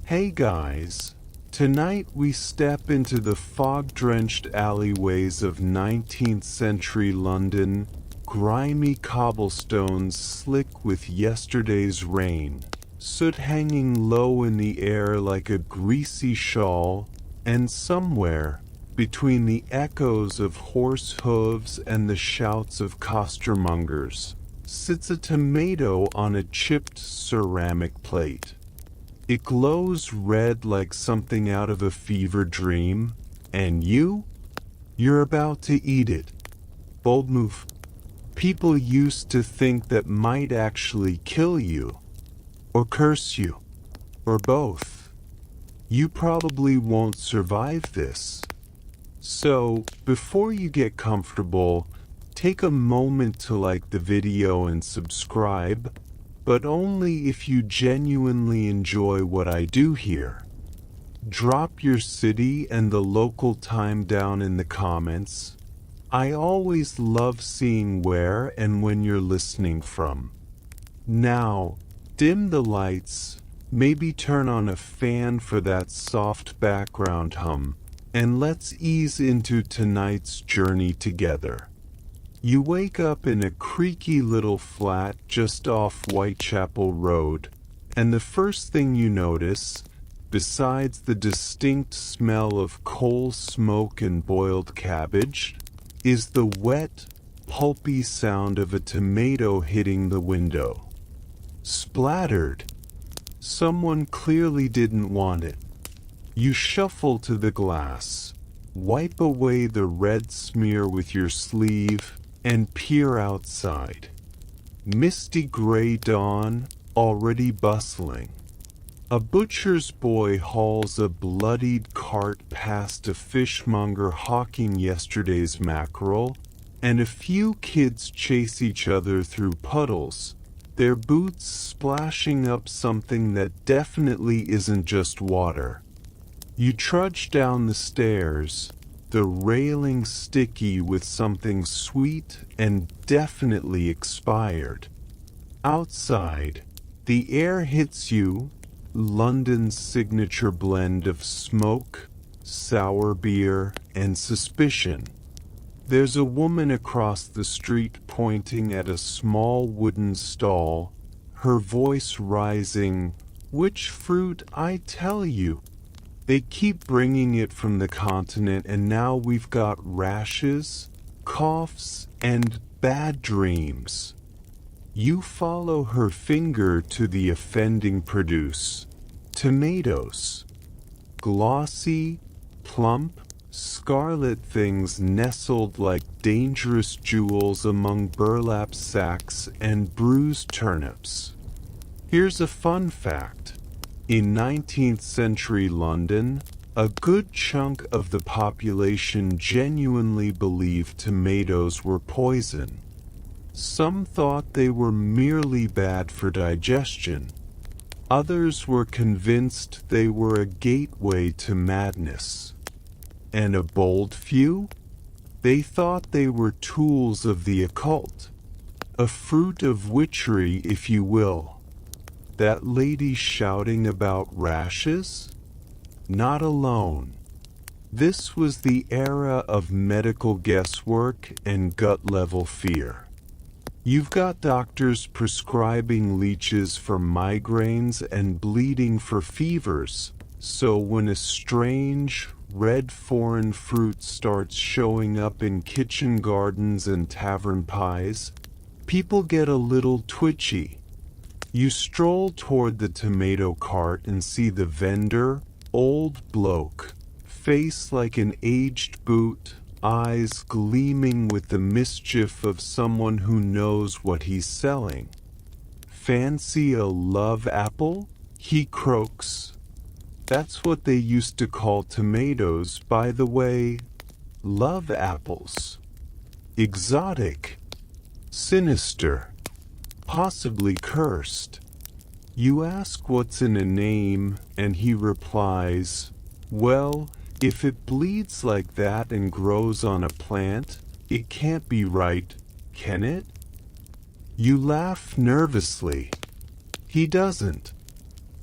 Hey guys, tonight we step into the fog-drenched alleyways of 19th century London, grimy cobblestones slick with yesterday's rain, soot hanging low in the air like a greasy shawl, and somewhere, between the echoes of horse hooves and the shouts of costermongers, sits a tomato on a chipped ceramic plate. It glows red like something out of a fever dream, and you're about to eat it. Bold move. People used to think that might actually kill you, or curse you, or both. You probably won't survive this. So, before you get comfortable, take a moment to like the video and subscribe, but only if you genuinely enjoy what I do here. Drop your city and the local time down in the comments. I always love seeing where and when you're listening from. Now, dim the lights, maybe turn on a fan for that soft background hum, and let's ease into tonight's journey together. You wake up in a creaky little flat just off Whitechapel Road, and the first thing you notice, besides the distinct smell of coal smoke and boiled cabbage, is the wet, pulpy sound of a tomato hitting the window. Splattered. Someone clearly didn't want it. You shuffle to the glass, wipe away the red smear with your sleeve, and peer outside. Misty gray dawn, already bustling. A butcher's boy hauls a bloodied cart past a fishmonger hawking yesterday's mackerel, and a few kids chase each other through puddles, their boots splashing up something that definitely isn't just water. You trudge down the stairs, the railing sticky with something sweet and definitely expired. Outside, the air hits you, London's signature blend of smoke, sour beer, and suspicion. There's a woman across the street pointing at a small wooden stall, her voice rising, "Which fruit, I tell you?" They keep bringing it from the continent, and now we've got rashes, coughs, and bad dreams. You follow her finger to the offending produce. Tomatoes. Glossy, plump, scarlet things nestled like dangerous jewels among burlap sacks and bruised turnips. Here's a fun fact. In 19th century London, a good chunk of the population genuinely believed tomatoes were poison. Some thought they were merely bad for digestion. Others were convinced they were a gateway to madness. And a bold few? They thought they were tools of the occult. A fruit of witchery, if you will. That lady shouting about rashes? Not alone. This was the era of medical guesswork and gut-level fear. You've got doctors prescribing leeches for migraines and bleeding for fevers, so when a strange, red foreign fruit starts showing up in kitchen gardens and tavern pies, people get a little twitchy. You stroll toward the tomato cart and see the vendor, old bloke, face like an aged boot, eyes gleaming with the mischief of someone who knows what he's selling. "Fancy a love apple?" he croaks. That's what they used to call tomatoes, by the way. Love apples. Exotic. Sinister. Possibly cursed. You ask what's in a name, and he replies, "Well, if it bleeds like that and grows on a plant, it can't be right, can it?" You laugh nervously. He doesn't.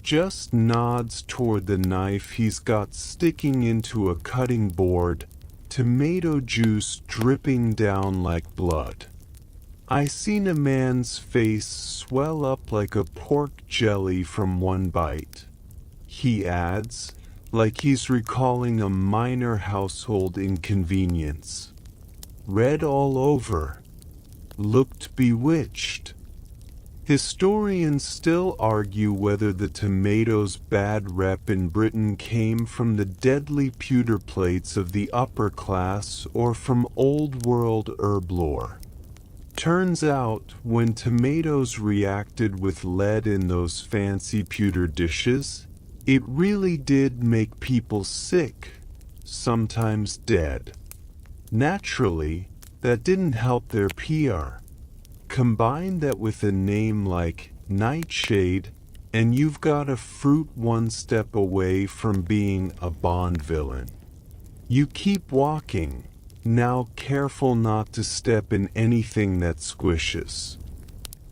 just nods toward the knife he's got sticking into a cutting board, tomato juice dripping down like blood. I seen a man's face swell up like a pork jelly from one bite. He adds, like he's recalling a minor household inconvenience. Red all over. Looked bewitched. Historians still argue whether the tomato's bad rep in Britain came from the deadly pewter plates of the upper class or from old world herb lore. Turns out, when tomatoes reacted with lead in those fancy pewter dishes, it really did make people sick, sometimes dead. Naturally, that didn't help their PR. Combine that with a name like Nightshade, and you've got a fruit one step away from being a Bond villain. You keep walking, now careful not to step in anything that squishes.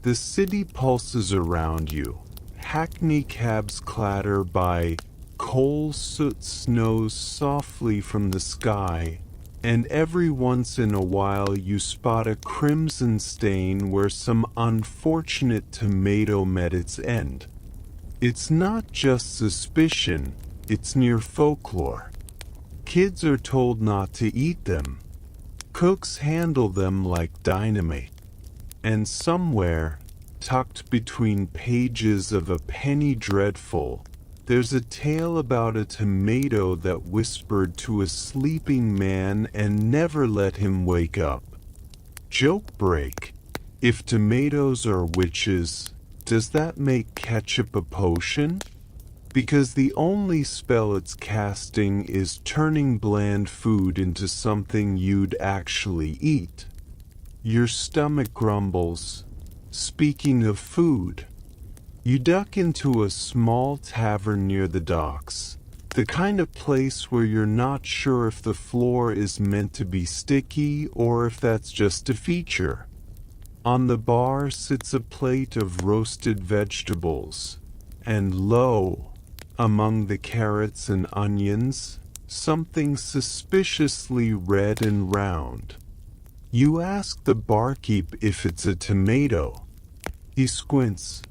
The city pulses around you. Hackney cabs clatter by, coal soot snows softly from the sky, and every once in a while you spot a crimson stain where some unfortunate tomato met its end. It's not just suspicion, it's near folklore. Kids are told not to eat them. Cooks handle them like dynamite. And somewhere, tucked between pages of A Penny Dreadful, there's a tale about a tomato that whispered to a sleeping man and never let him wake up. Joke break. If tomatoes are witches, does that make ketchup a potion? Because the only spell it's casting is turning bland food into something you'd actually eat. Your stomach grumbles. Speaking of food, you duck into a small tavern near the docks, the kind of place where you're not sure if the floor is meant to be sticky or if that's just a feature. On the bar sits a plate of roasted vegetables, and lo, among the carrots and onions, something suspiciously red and round. You ask the barkeep if it's a tomato. He squints.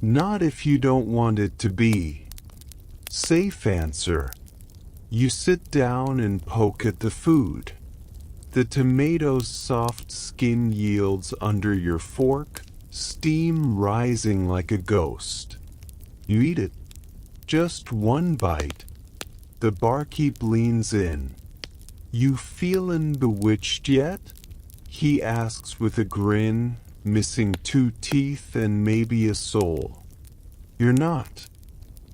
Not if you don't want it to be. Safe answer. You sit down and poke at the food. The tomato's soft skin yields under your fork, steam rising like a ghost. You eat it. Just one bite. The barkeep leans in. You feelin' bewitched yet? He asks with a grin, missing 2 teeth and maybe a soul. You're not.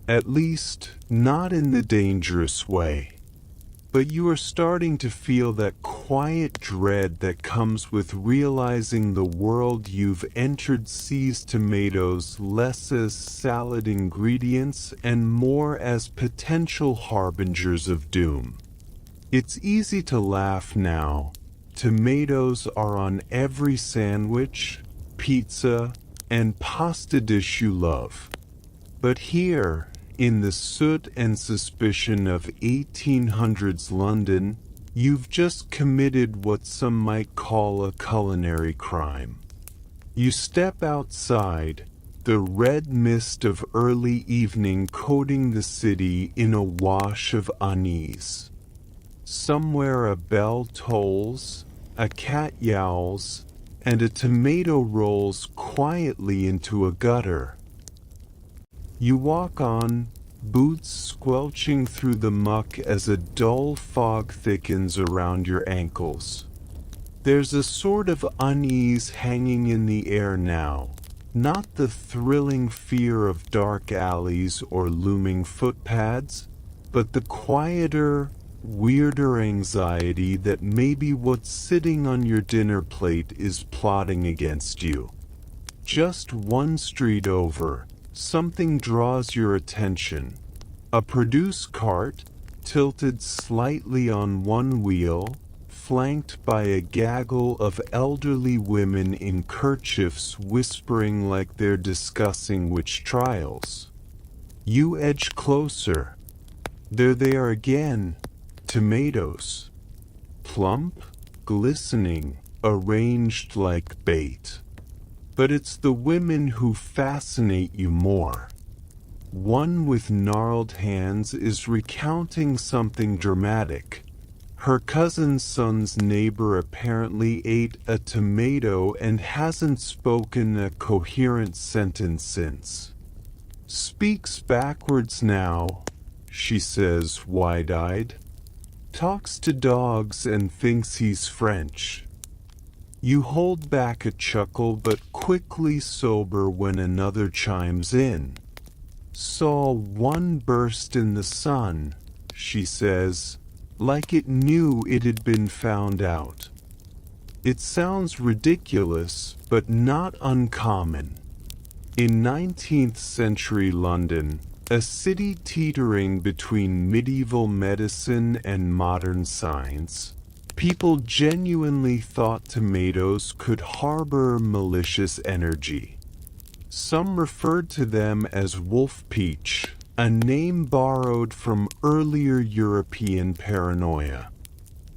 At least, not in the dangerous way. But you are starting to feel that quiet dread that comes with realizing the world you've entered sees tomatoes less as salad ingredients and more as potential harbingers of doom. It's easy to laugh now. Tomatoes are on every sandwich, pizza, and pasta dish you love. But here, in the soot and suspicion of 1800s London, you've just committed what some might call a culinary crime. You step outside, the red mist of early evening coating the city in a wash of unease. Somewhere a bell tolls, a cat yowls, and a tomato rolls quietly into a gutter. You walk on, boots squelching through the muck as a dull fog thickens around your ankles. There's a sort of unease hanging in the air now, not the thrilling fear of dark alleys or looming footpads, but the quieter, weirder anxiety that maybe what's sitting on your dinner plate is plotting against you. Just one street over, something draws your attention. A produce cart, tilted slightly on one wheel, flanked by a gaggle of elderly women in kerchiefs whispering like they're discussing witch trials. You edge closer. There they are again. Tomatoes. Plump, glistening, arranged like bait. But it's the women who fascinate you more. One with gnarled hands is recounting something dramatic. Her cousin's son's neighbor apparently ate a tomato and hasn't spoken a coherent sentence since. Speaks backwards now, she says, wide-eyed. Talks to dogs and thinks he's French. You hold back a chuckle but quickly sober when another chimes in. Saw one burst in the sun, she says, like it knew it had been found out. It sounds ridiculous, but not uncommon. In 19th century London, a city teetering between medieval medicine and modern science, people genuinely thought tomatoes could harbor malicious energy. Some referred to them as wolf peach, a name borrowed from earlier European paranoia.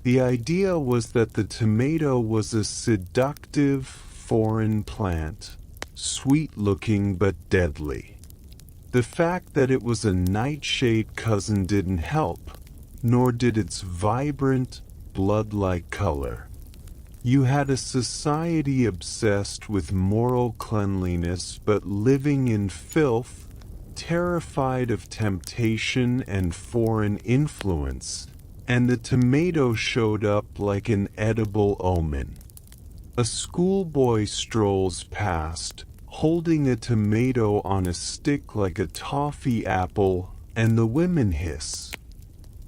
The idea was that the tomato was a seductive, foreign plant, sweet-looking but deadly. The fact that it was a nightshade cousin didn't help, nor did its vibrant, blood-like color. You had a society obsessed with moral cleanliness but living in filth, terrified of temptation and foreign influence, and the tomato showed up like an edible omen. A schoolboy strolls past, holding a tomato on a stick like a toffee apple, and the women hiss.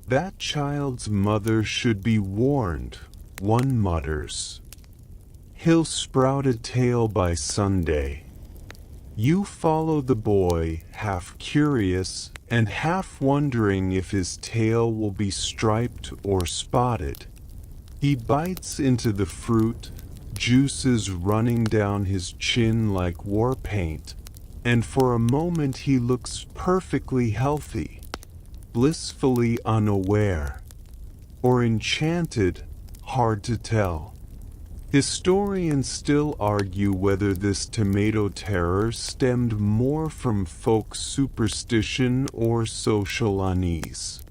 That child's mother should be warned, one mutters. He'll sprout a tail by Sunday. You follow the boy, half curious, and half wondering if his tail will be striped or spotted. He bites into the fruit, juices running down his chin like war paint, and for a moment he looks perfectly healthy, blissfully unaware, or enchanted, hard to tell. Historians still argue whether this tomato terror stemmed more from folk superstition or social unease.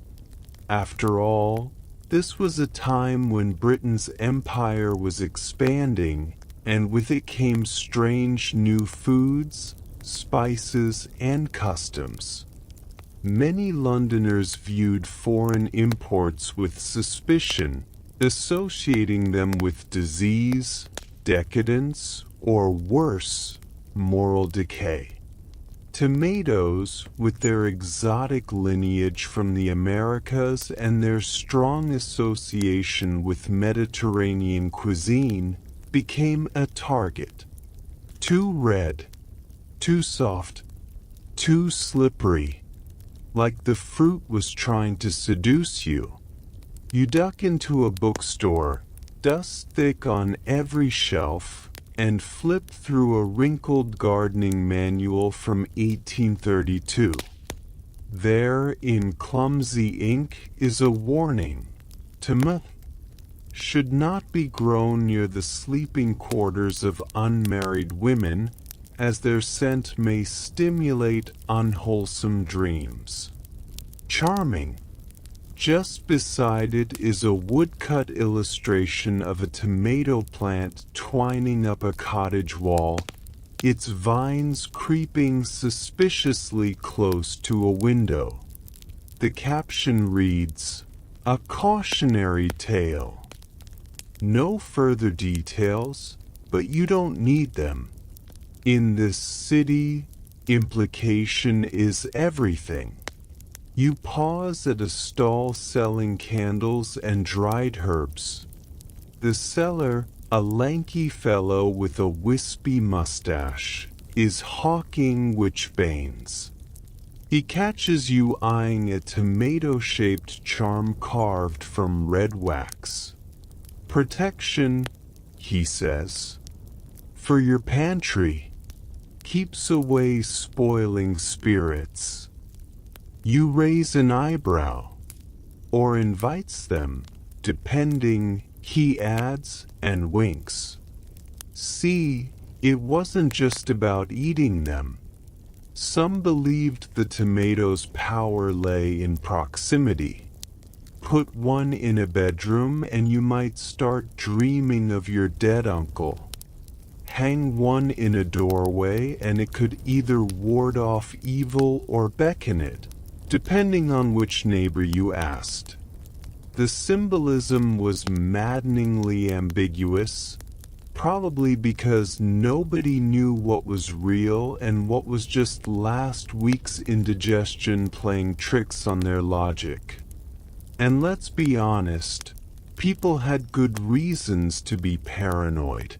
After all, this was a time when Britain's empire was expanding, and with it came strange new foods, spices, and customs. Many Londoners viewed foreign imports with suspicion, associating them with disease, decadence, or worse, moral decay. Tomatoes, with their exotic lineage from the Americas and their strong association with Mediterranean cuisine, became a target. Too red, too soft, too slippery, like the fruit was trying to seduce you. You duck into a bookstore, dust thick on every shelf, and flip through a wrinkled gardening manual from 1832. There, in clumsy ink, is a warning. Tomato should not be grown near the sleeping quarters of unmarried women, as their scent may stimulate unwholesome dreams. Charming. Just beside it is a woodcut illustration of a tomato plant twining up a cottage wall, its vines creeping suspiciously close to a window. The caption reads, "A cautionary tale." No further details, but you don't need them. In this city, implication is everything. You pause at a stall selling candles and dried herbs. The seller, a lanky fellow with a wispy mustache, is hawking witchbanes. He catches you eyeing a tomato-shaped charm carved from red wax. "Protection," he says. "For your pantry. Keeps away spoiling spirits." You raise an eyebrow, or invites them, depending, he adds, and winks. See, it wasn't just about eating them. Some believed the tomato's power lay in proximity. Put one in a bedroom and you might start dreaming of your dead uncle. Hang one in a doorway and it could either ward off evil or beckon it, depending on which neighbor you asked. The symbolism was maddeningly ambiguous, probably because nobody knew what was real and what was just last week's indigestion playing tricks on their logic. And let's be honest, people had good reasons to be paranoid.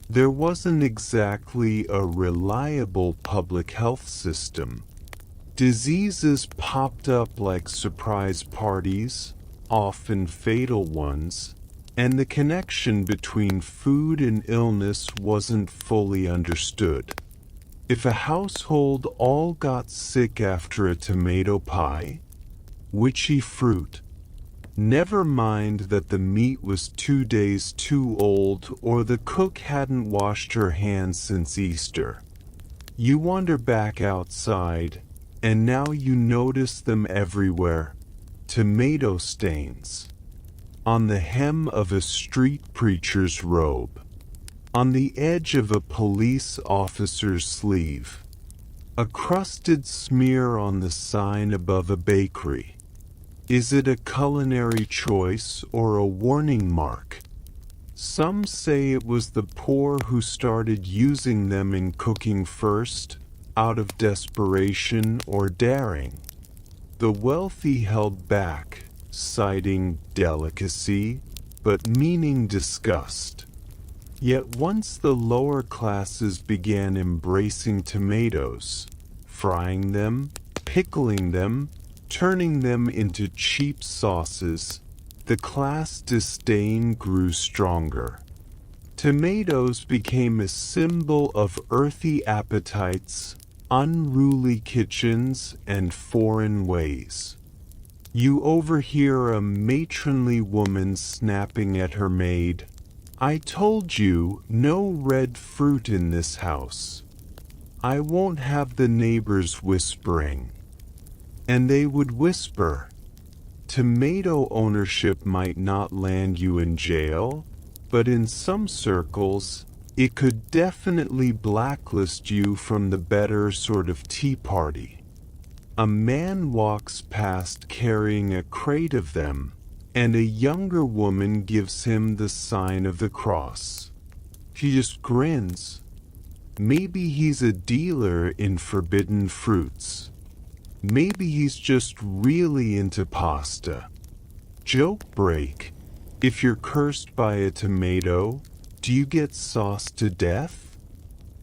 There wasn't exactly a reliable public health system. Diseases popped up like surprise parties, often fatal ones, and the connection between food and illness wasn't fully understood. If a household all got sick after a tomato pie, witchy fruit, never mind that the meat was 2 days too old or the cook hadn't washed her hands since Easter. You wander back outside, and now you notice them everywhere. Tomato stains. On the hem of a street preacher's robe. On the edge of a police officer's sleeve. A crusted smear on the sign above a bakery. Is it a culinary choice or a warning mark? Some say it was the poor who started using them in cooking first, out of desperation or daring. The wealthy held back, citing delicacy, but meaning disgust. Yet once the lower classes began embracing tomatoes, frying them, pickling them, turning them into cheap sauces, the class disdain grew stronger. Tomatoes became a symbol of earthy appetites, unruly kitchens, and foreign ways. You overhear a matronly woman snapping at her maid, "I told you, no red fruit in this house. I won't have the neighbors whispering." And they would whisper. Tomato ownership might not land you in jail, but in some circles, it could definitely blacklist you from the better sort of tea party. A man walks past carrying a crate of them, and a younger woman gives him the sign of the cross. He just grins. Maybe he's a dealer in forbidden fruits. Maybe he's just really into pasta. Joke break. If you're cursed by a tomato, do you get sauced to death?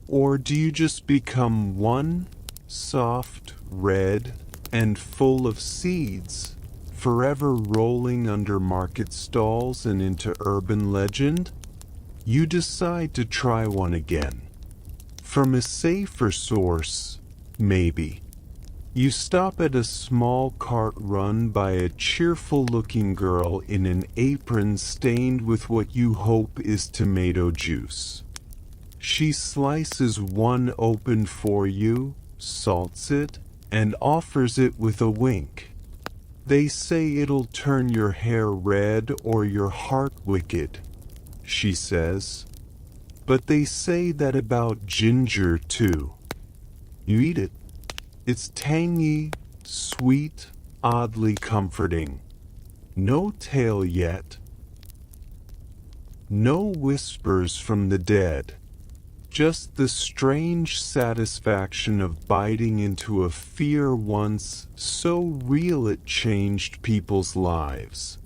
Or do you just become one, soft, red, and full of seeds, forever rolling under market stalls and into urban legend? You decide to try one again. From a safer source, maybe. You stop at a small cart run by a cheerful-looking girl in an apron stained with what you hope is tomato juice. She slices one open for you, salts it, and offers it with a wink. They say it'll turn your hair red or your heart wicked, she says. But they say that about ginger too. You eat it. It's tangy, sweet, oddly comforting. No tale yet. No whispers from the dead. Just the strange satisfaction of biting into a fear once so real it changed people's lives.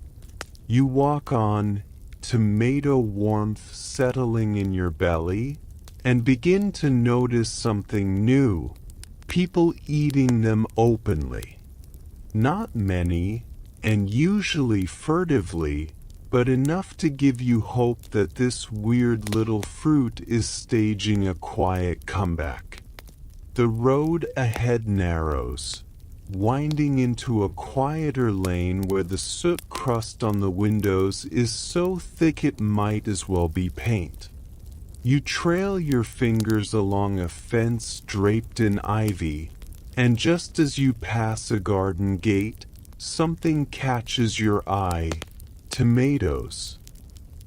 You walk on, tomato warmth settling in your belly, and begin to notice something new. People eating them openly. Not many, and usually furtively, but enough to give you hope that this weird little fruit is staging a quiet comeback. The road ahead narrows. winding into a quieter lane where the soot crust on the windows is so thick it might as well be paint. You trail your fingers along a fence draped in ivy, and just as you pass a garden gate, something catches your eye. Tomatoes.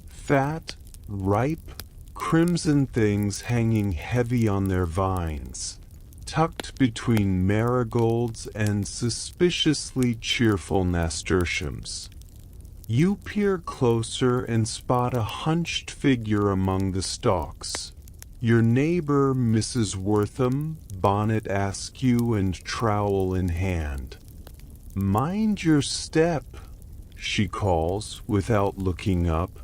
Fat, ripe, crimson things hanging heavy on their vines, tucked between marigolds and suspiciously cheerful nasturtiums. You peer closer and spot a hunched figure among the stalks. Your neighbor, Mrs. Wortham, bonnet askew and trowel in hand. "Mind your step," she calls without looking up.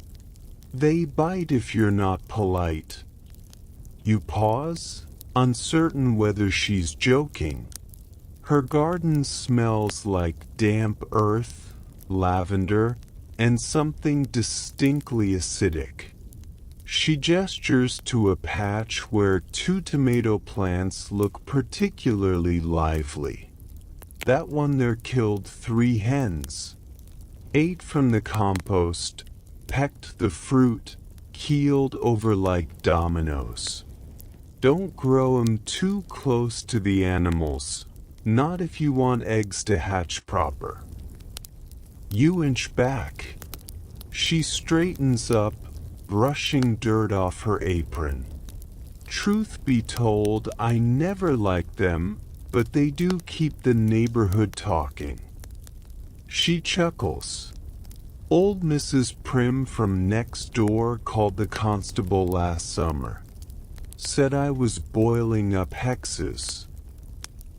"They bite if you're not polite." You pause, uncertain whether she's joking. Her garden smells like damp earth, lavender, and something distinctly acidic. She gestures to a patch where 2 tomato plants look particularly lively. That one there killed 3 hens. 8 from the compost, pecked the fruit, keeled over like dominoes. Don't grow 'em too close to the animals, not if you want eggs to hatch proper. You inch back. She straightens up, brushing dirt off her apron. "Truth be told, I never liked them, but they do keep the neighborhood talking." She chuckles. "Old Mrs. Prim from next door called the constable last summer. Said I was boiling up hexes.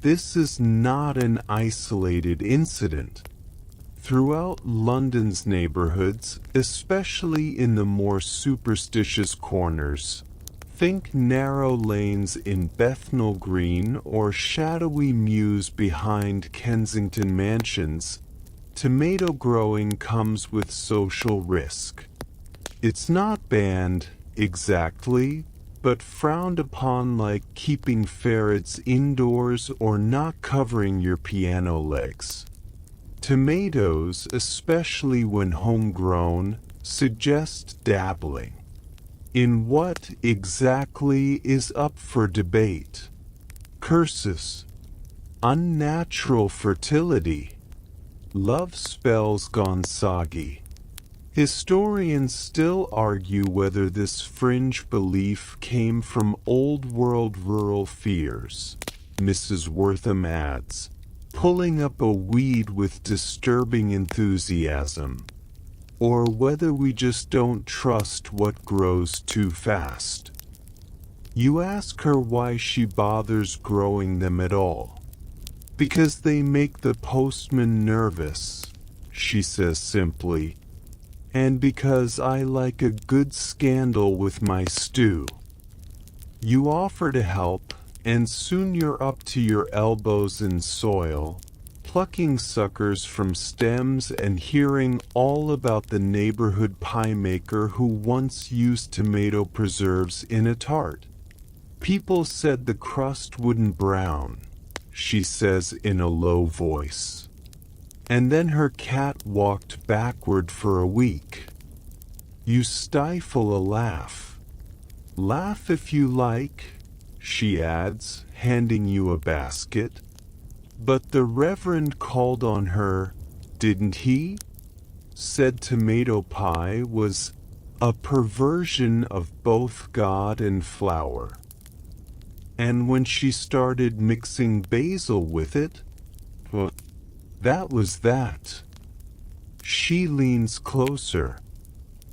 This is not an isolated incident. Throughout London's neighborhoods, especially in the more superstitious corners, think narrow lanes in Bethnal Green or shadowy mews behind Kensington mansions, tomato growing comes with social risk. It's not banned, exactly, but frowned upon like keeping ferrets indoors or not covering your piano legs. Tomatoes, especially when homegrown, suggest dabbling. In what exactly is up for debate? Curses. Unnatural fertility. Love spells gone soggy. Historians still argue whether this fringe belief came from old-world rural fears, Mrs. Wortham adds, pulling up a weed with disturbing enthusiasm, or whether we just don't trust what grows too fast. You ask her why she bothers growing them at all. "Because they make the postman nervous," she says simply, "and because I like a good scandal with my stew." You offer to help, and soon you're up to your elbows in soil, plucking suckers from stems and hearing all about the neighborhood pie maker who once used tomato preserves in a tart. "People said the crust wouldn't brown," she says in a low voice. And then her cat walked backward for a week. You stifle a laugh. "Laugh if you like," she adds, handing you a basket. "But the Reverend called on her, didn't he? Said tomato pie was a perversion of both God and flour. And when she started mixing basil with it, well, that was that." She leans closer.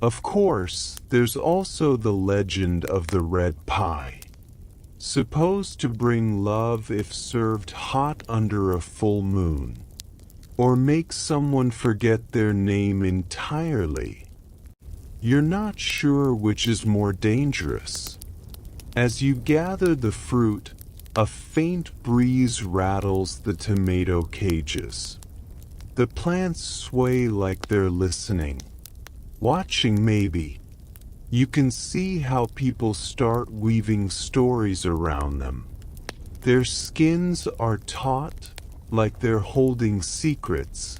"Of course, there's also the legend of the red pie. Supposed to bring love if served hot under a full moon, or make someone forget their name entirely. You're not sure which is more dangerous." As you gather the fruit, a faint breeze rattles the tomato cages. The plants sway like they're listening. Watching maybe. You can see how people start weaving stories around them. Their skins are taut, like they're holding secrets.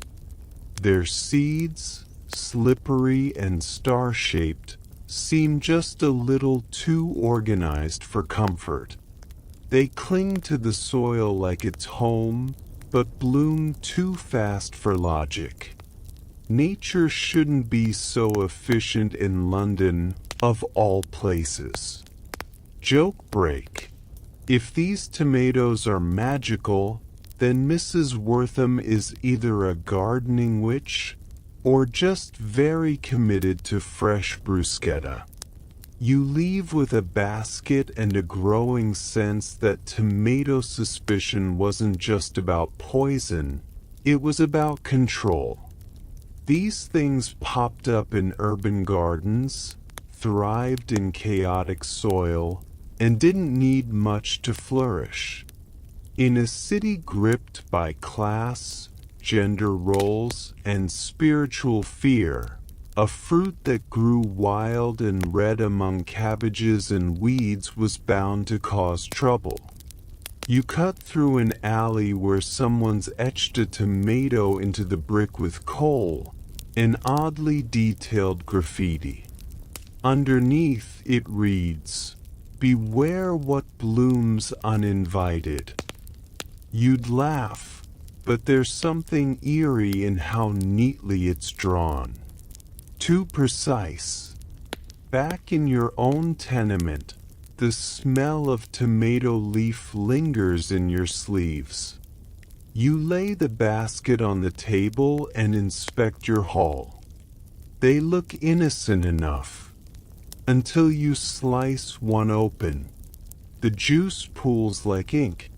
Their seeds, slippery and star-shaped, seem just a little too organized for comfort. They cling to the soil like it's home, but bloom too fast for logic. Nature shouldn't be so efficient in London, of all places. Joke break. If these tomatoes are magical, then Mrs. Wortham is either a gardening witch or just very committed to fresh bruschetta. You leave with a basket and a growing sense that tomato suspicion wasn't just about poison, it was about control. These things popped up in urban gardens, thrived in chaotic soil, and didn't need much to flourish. In a city gripped by class, gender roles, and spiritual fear, a fruit that grew wild and red among cabbages and weeds was bound to cause trouble. You cut through an alley where someone's etched a tomato into the brick with coal, an oddly detailed graffiti. Underneath it reads, "Beware what blooms uninvited." You'd laugh, but there's something eerie in how neatly it's drawn. Too precise. Back in your own tenement, the smell of tomato leaf lingers in your sleeves. You lay the basket on the table and inspect your haul. They look innocent enough, until you slice one open. The juice pools like ink.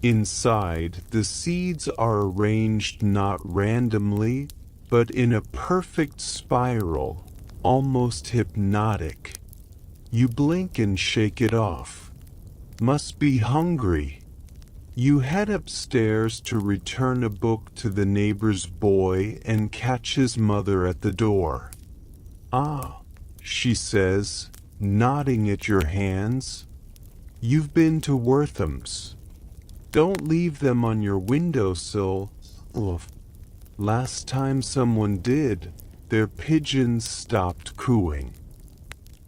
Inside, the seeds are arranged not randomly, but in a perfect spiral, almost hypnotic. You blink and shake it off. Must be hungry. You head upstairs to return a book to the neighbor's boy and catch his mother at the door. "Ah," she says, nodding at your hands. "You've been to Wortham's. Don't leave them on your windowsill." Oof. Last time someone did, their pigeons stopped cooing.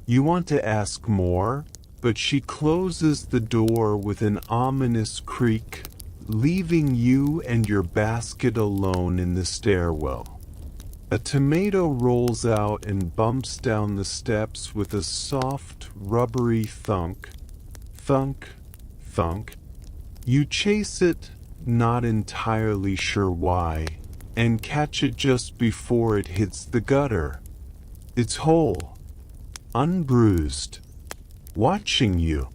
You want to ask more, but she closes the door with an ominous creak, leaving you and your basket alone in the stairwell. A tomato rolls out and bumps down the steps with a soft, rubbery thunk. Thunk, thunk. You chase it, not entirely sure why, and catch it just before it hits the gutter. It's whole, unbruised, watching you.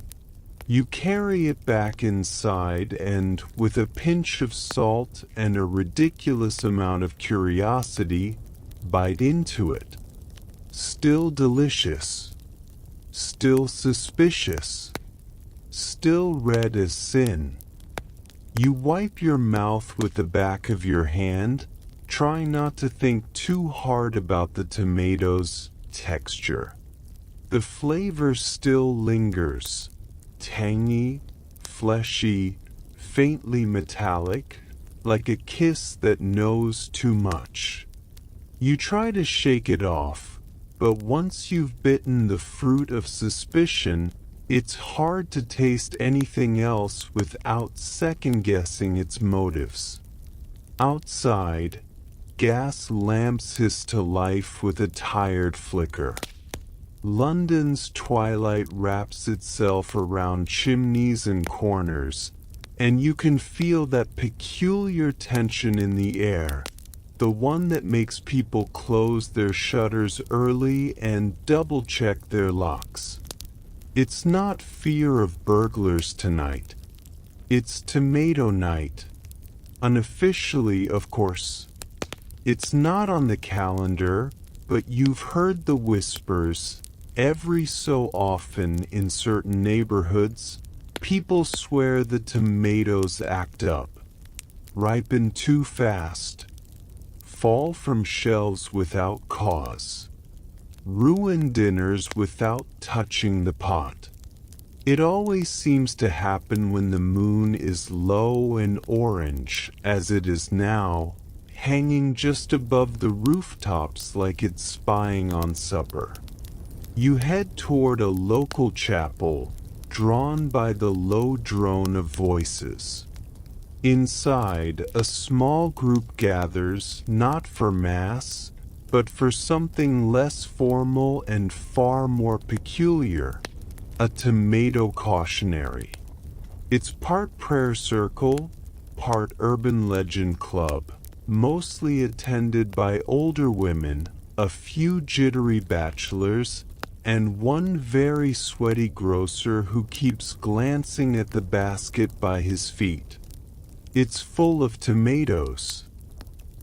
You carry it back inside and, with a pinch of salt and a ridiculous amount of curiosity, bite into it. Still delicious. Still suspicious. Still red as sin. You wipe your mouth with the back of your hand, trying not to think too hard about the tomato's texture. The flavor still lingers, tangy, fleshy, faintly metallic, like a kiss that knows too much. You try to shake it off, but once you've bitten the fruit of suspicion, it's hard to taste anything else without second-guessing its motives. Outside, gas lamps hiss to life with a tired flicker. London's twilight wraps itself around chimneys and corners, and you can feel that peculiar tension in the air, the one that makes people close their shutters early and double-check their locks. It's not fear of burglars tonight. It's tomato night. Unofficially, of course. It's not on the calendar, but you've heard the whispers. Every so often in certain neighborhoods, people swear the tomatoes act up, ripen too fast, fall from shelves without cause, ruin dinners without touching the pot. It always seems to happen when the moon is low and orange, as it is now, hanging just above the rooftops like it's spying on supper. You head toward a local chapel, drawn by the low drone of voices. Inside, a small group gathers, not for mass, but for something less formal and far more peculiar, a tomato cautionary. It's part prayer circle, part urban legend club, mostly attended by older women, a few jittery bachelors, and one very sweaty grocer who keeps glancing at the basket by his feet. It's full of tomatoes.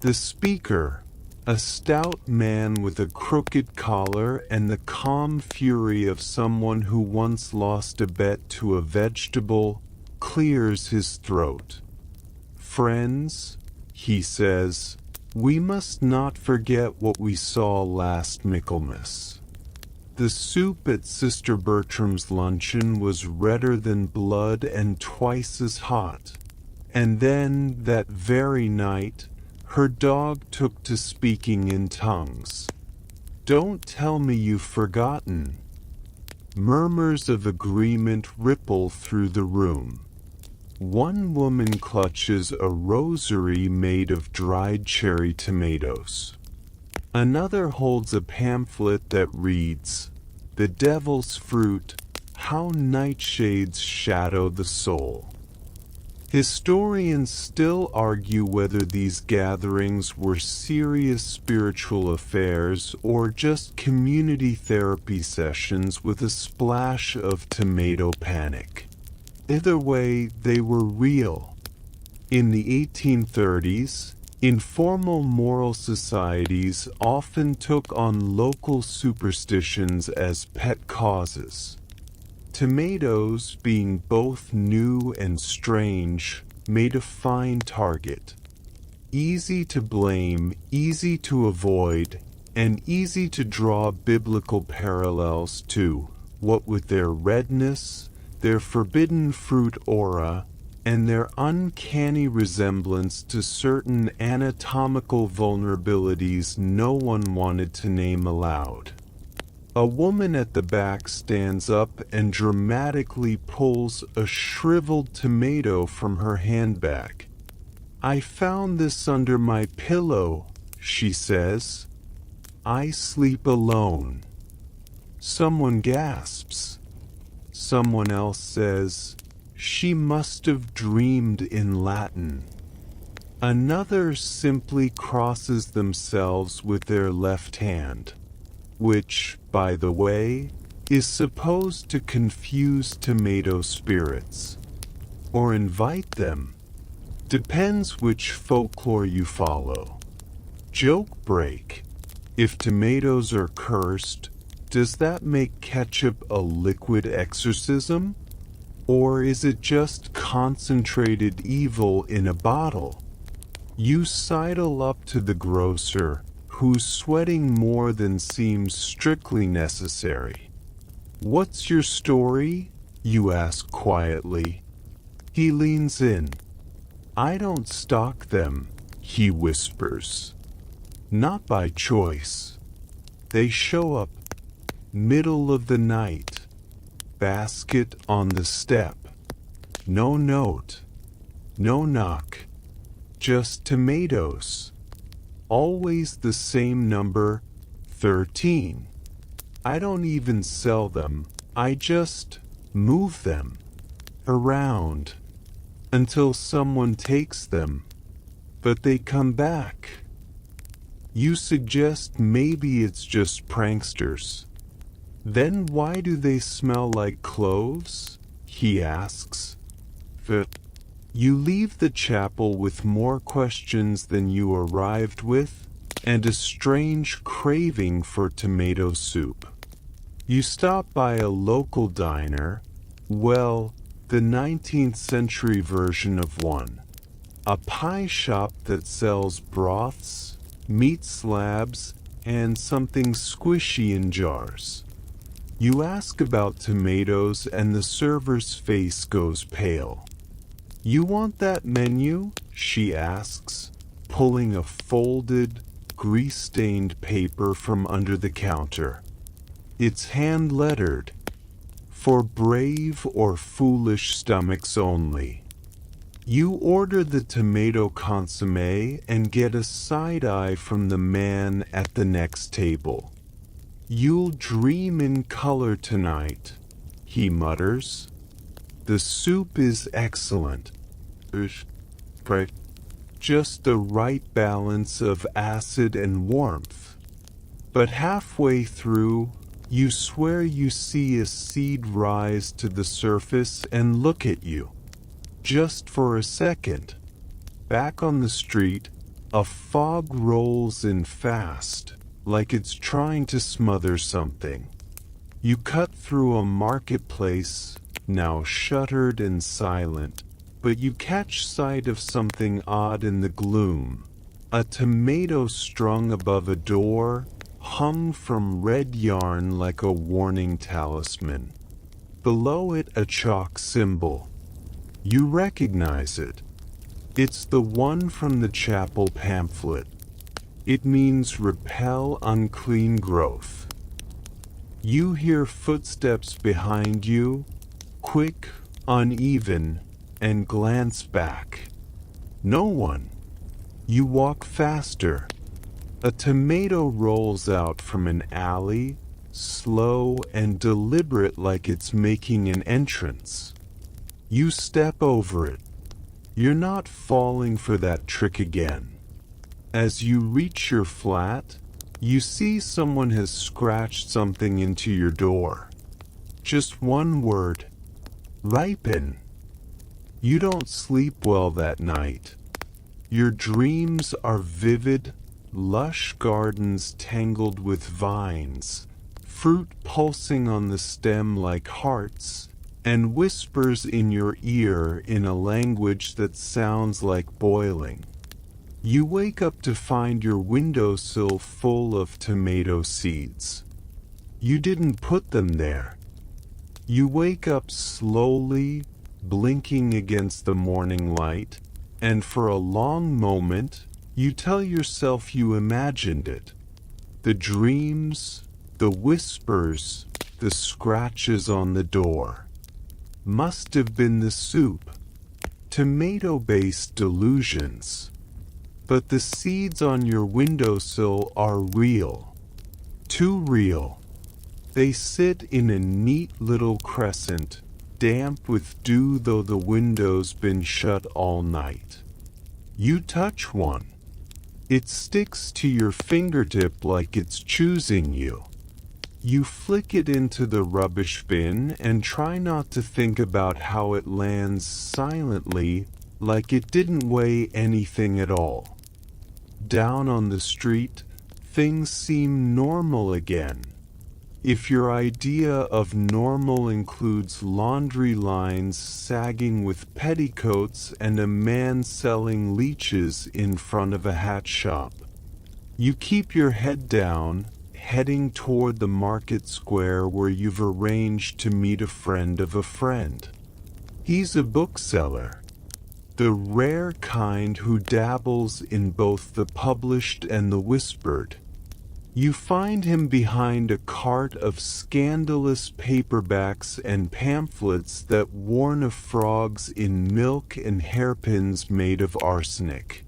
The speaker, a stout man with a crooked collar and the calm fury of someone who once lost a bet to a vegetable, clears his throat. "Friends," he says, "we must not forget what we saw last Michaelmas. The soup at Sister Bertram's luncheon was redder than blood and twice as hot. And then, that very night, her dog took to speaking in tongues. Don't tell me you've forgotten." Murmurs of agreement ripple through the room. One woman clutches a rosary made of dried cherry tomatoes. Another holds a pamphlet that reads, "The Devil's Fruit, How Nightshades Shadow the Soul." Historians still argue whether these gatherings were serious spiritual affairs or just community therapy sessions with a splash of tomato panic. Either way, they were real. In the 1830s, informal moral societies often took on local superstitions as pet causes. Tomatoes, being both new and strange, made a fine target. Easy to blame, easy to avoid, and easy to draw biblical parallels to, what with their redness, their forbidden fruit aura, and their uncanny resemblance to certain anatomical vulnerabilities no one wanted to name aloud. A woman at the back stands up and dramatically pulls a shriveled tomato from her handbag. "I found this under my pillow," she says. "I sleep alone." Someone gasps. Someone else says, "She must have dreamed in Latin." Another simply crosses themselves with their left hand, which, by the way, is supposed to confuse tomato spirits. Or invite them. Depends which folklore you follow. Joke break. If tomatoes are cursed, does that make ketchup a liquid exorcism? Or is it just concentrated evil in a bottle? You sidle up to the grocer, who's sweating more than seems strictly necessary. "What's your story?" you ask quietly. He leans in. "I don't stock them," he whispers. "Not by choice. They show up. Middle of the night. Basket on the step. No note. No knock. Just tomatoes. Always the same number, 13. I don't even sell them. I just move them around until someone takes them. But they come back." You suggest maybe it's just pranksters. "Then why do they smell like cloves?" he asks. You leave the chapel with more questions than you arrived with, and a strange craving for tomato soup. You stop by a local diner, well, the 19th century version of one. A pie shop that sells broths, meat slabs, and something squishy in jars. You ask about tomatoes and the server's face goes pale. You want that menu? She asks, pulling a folded, grease-stained paper from under the counter. It's hand-lettered, for brave or foolish stomachs only. You order the tomato consommé and get a side-eye from the man at the next table. You'll dream in color tonight, he mutters. The soup is excellent. Just the right balance of acid and warmth. But halfway through, you swear you see a seed rise to the surface and look at you. Just for a second. Back on the street, a fog rolls in fast, like it's trying to smother something. You cut through a marketplace, now shuttered and silent, but you catch sight of something odd in the gloom. A tomato strung above a door, hung from red yarn like a warning talisman. Below it a chalk symbol. You recognize it. It's the one from the chapel pamphlet. It means repel unclean growth. You hear footsteps behind you, quick, uneven, and glance back. No one. You walk faster. A tomato rolls out from an alley, slow and deliberate like it's making an entrance. You step over it. You're not falling for that trick again. As you reach your flat, you see someone has scratched something into your door. Just one word. Ripen. You don't sleep well that night. Your dreams are vivid, lush gardens tangled with vines, fruit pulsing on the stem like hearts, and whispers in your ear in a language that sounds like boiling. You wake up to find your windowsill full of tomato seeds. You didn't put them there. You wake up slowly, blinking against the morning light, and for a long moment, you tell yourself you imagined it. The dreams, the whispers, the scratches on the door. Must have been the soup. Tomato-based delusions. But the seeds on your windowsill are real. Too real. They sit in a neat little crescent, damp with dew though the window's been shut all night. You touch one. It sticks to your fingertip like it's choosing you. You flick it into the rubbish bin and try not to think about how it lands silently, like it didn't weigh anything at all. Down on the street, things seem normal again. If your idea of normal includes laundry lines sagging with petticoats and a man selling leeches in front of a hat shop. You keep your head down, heading toward the market square where you've arranged to meet a friend of a friend. He's a bookseller, the rare kind who dabbles in both the published and the whispered. You find him behind a cart of scandalous paperbacks and pamphlets that warn of frogs in milk and hairpins made of arsenic.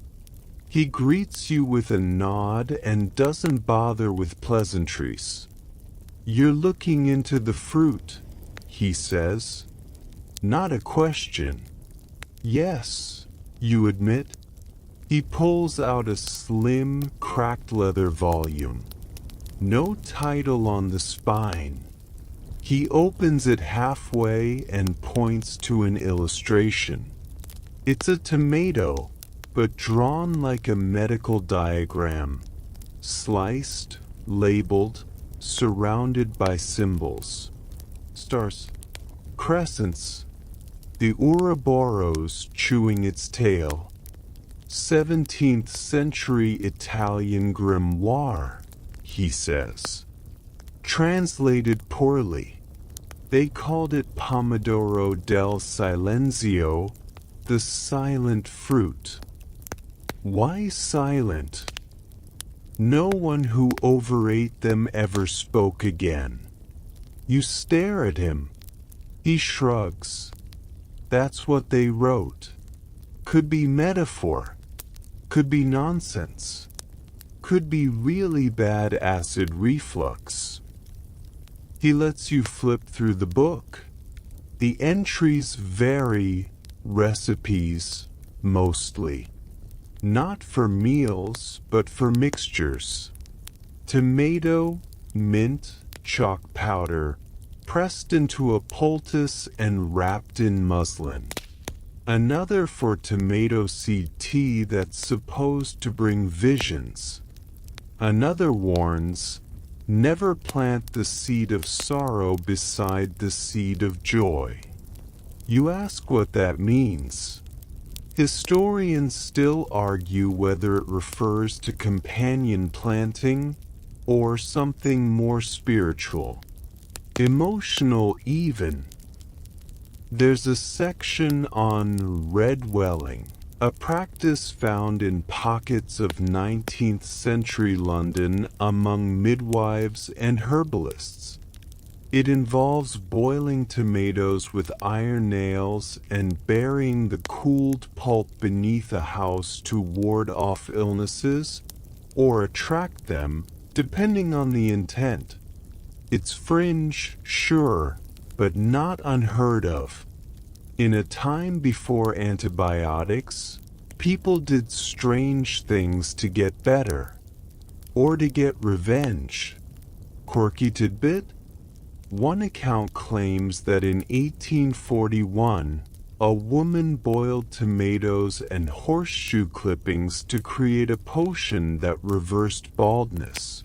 He greets you with a nod and doesn't bother with pleasantries. You're looking into the fruit, he says. Not a question. Yes, you admit. He pulls out a slim, cracked leather volume. No title on the spine. He opens it halfway and points to an illustration. It's a tomato, but drawn like a medical diagram. Sliced, labeled, surrounded by symbols. Stars. Crescents. The Ouroboros chewing its tail. 17th century Italian grimoire, he says. Translated poorly. They called it Pomodoro del Silenzio, the silent fruit. Why silent? No one who overate them ever spoke again. You stare at him. He shrugs. That's what they wrote. Could be metaphor. Could be nonsense. Could be really bad acid reflux. He lets you flip through the book. The entries vary, recipes, mostly. Not for meals, but for mixtures. Tomato, mint, chalk powder, pressed into a poultice and wrapped in muslin. Another for tomato seed tea that's supposed to bring visions. Another warns, never plant the seed of sorrow beside the seed of joy. You ask what that means. Historians still argue whether it refers to companion planting or something more spiritual. Emotional even. There's a section on red welling, a practice found in pockets of 19th century London among midwives and herbalists. It involves boiling tomatoes with iron nails and burying the cooled pulp beneath a house to ward off illnesses or attract them, depending on the intent. It's fringe, sure, but not unheard of. In a time before antibiotics, people did strange things to get better, or to get revenge. Quirky tidbit? One account claims that in 1841, a woman boiled tomatoes and horseshoe clippings to create a potion that reversed baldness.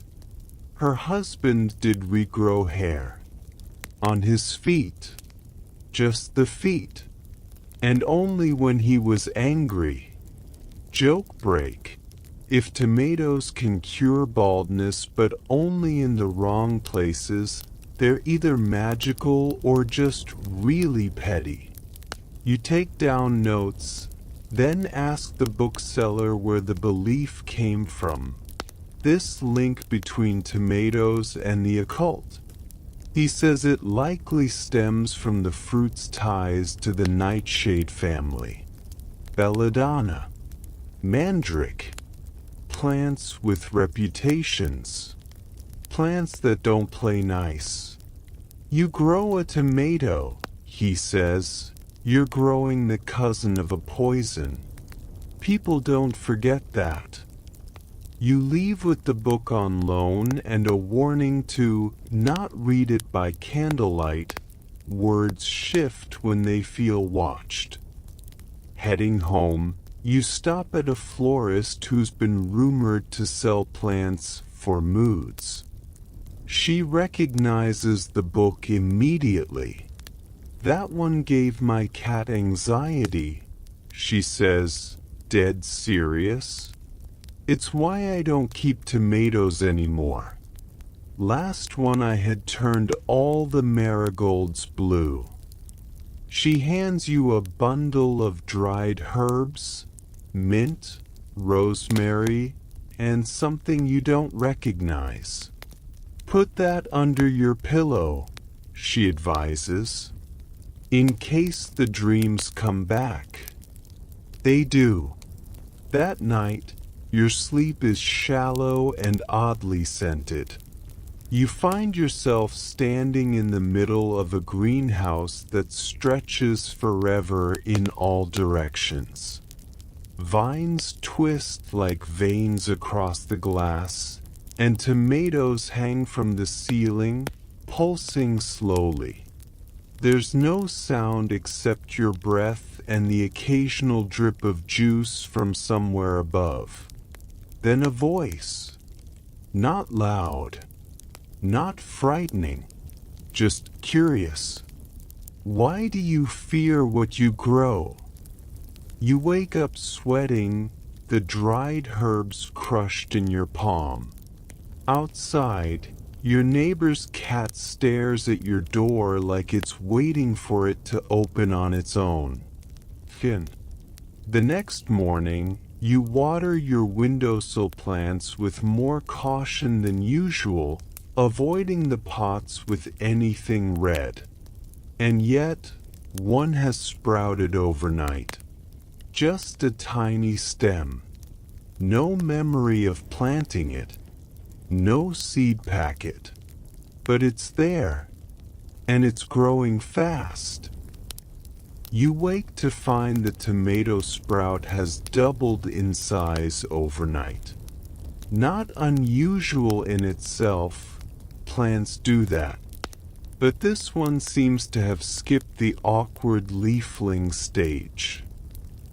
Her husband did regrow hair. On his feet. Just the feet. And only when he was angry. Joke break. If tomatoes can cure baldness but only in the wrong places, they're either magical or just really petty. You take down notes, then ask the bookseller where the belief came from. This link between tomatoes and the occult. He says it likely stems from the fruit's ties to the nightshade family. Belladonna. Mandrake. Plants with reputations. Plants that don't play nice. You grow a tomato, he says. You're growing the cousin of a poison. People don't forget that. You leave with the book on loan and a warning to not read it by candlelight. Words shift when they feel watched. Heading home, you stop at a florist who's been rumored to sell plants for moods. She recognizes the book immediately. That one gave my cat anxiety, she says, dead serious. It's why I don't keep tomatoes anymore. Last one I had turned all the marigolds blue. She hands you a bundle of dried herbs, mint, rosemary, and something you don't recognize. Put that under your pillow, she advises, in case the dreams come back. They do. That night, your sleep is shallow and oddly scented. You find yourself standing in the middle of a greenhouse that stretches forever in all directions. Vines twist like veins across the glass, and tomatoes hang from the ceiling, pulsing slowly. There's no sound except your breath and the occasional drip of juice from somewhere above. Then a voice. Not loud. Not frightening. Just curious. Why do you fear what you grow? You wake up sweating, the dried herbs crushed in your palm. Outside, Your neighbor's cat stares at your door like it's waiting for it to open on its own. The next morning, you water your windowsill plants with more caution than usual, avoiding the pots with anything red. And yet, one has sprouted overnight. Just a tiny stem. No memory of planting it. No seed packet. But it's there. And it's growing fast. You wake to find the tomato sprout has doubled in size overnight. Not unusual in itself, plants do that. But this one seems to have skipped the awkward leafling stage.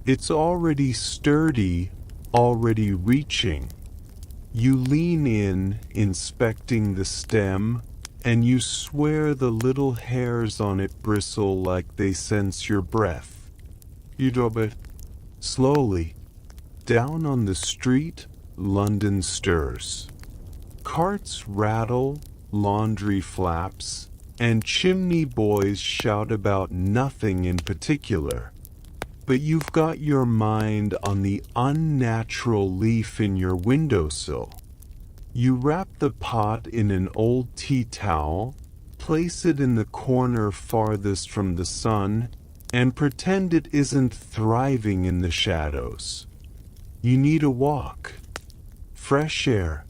It's already sturdy, already reaching. You lean in, inspecting the stem, and you swear the little hairs on it bristle like they sense your breath. You drop it. Slowly, down on the street, London stirs. Carts rattle, laundry flaps, and chimney boys shout about nothing in particular. But you've got your mind on the unnatural leaf in your windowsill. You wrap the pot in an old tea towel, place it in the corner farthest from the sun, and pretend it isn't thriving in the shadows. You need a walk, fresh air,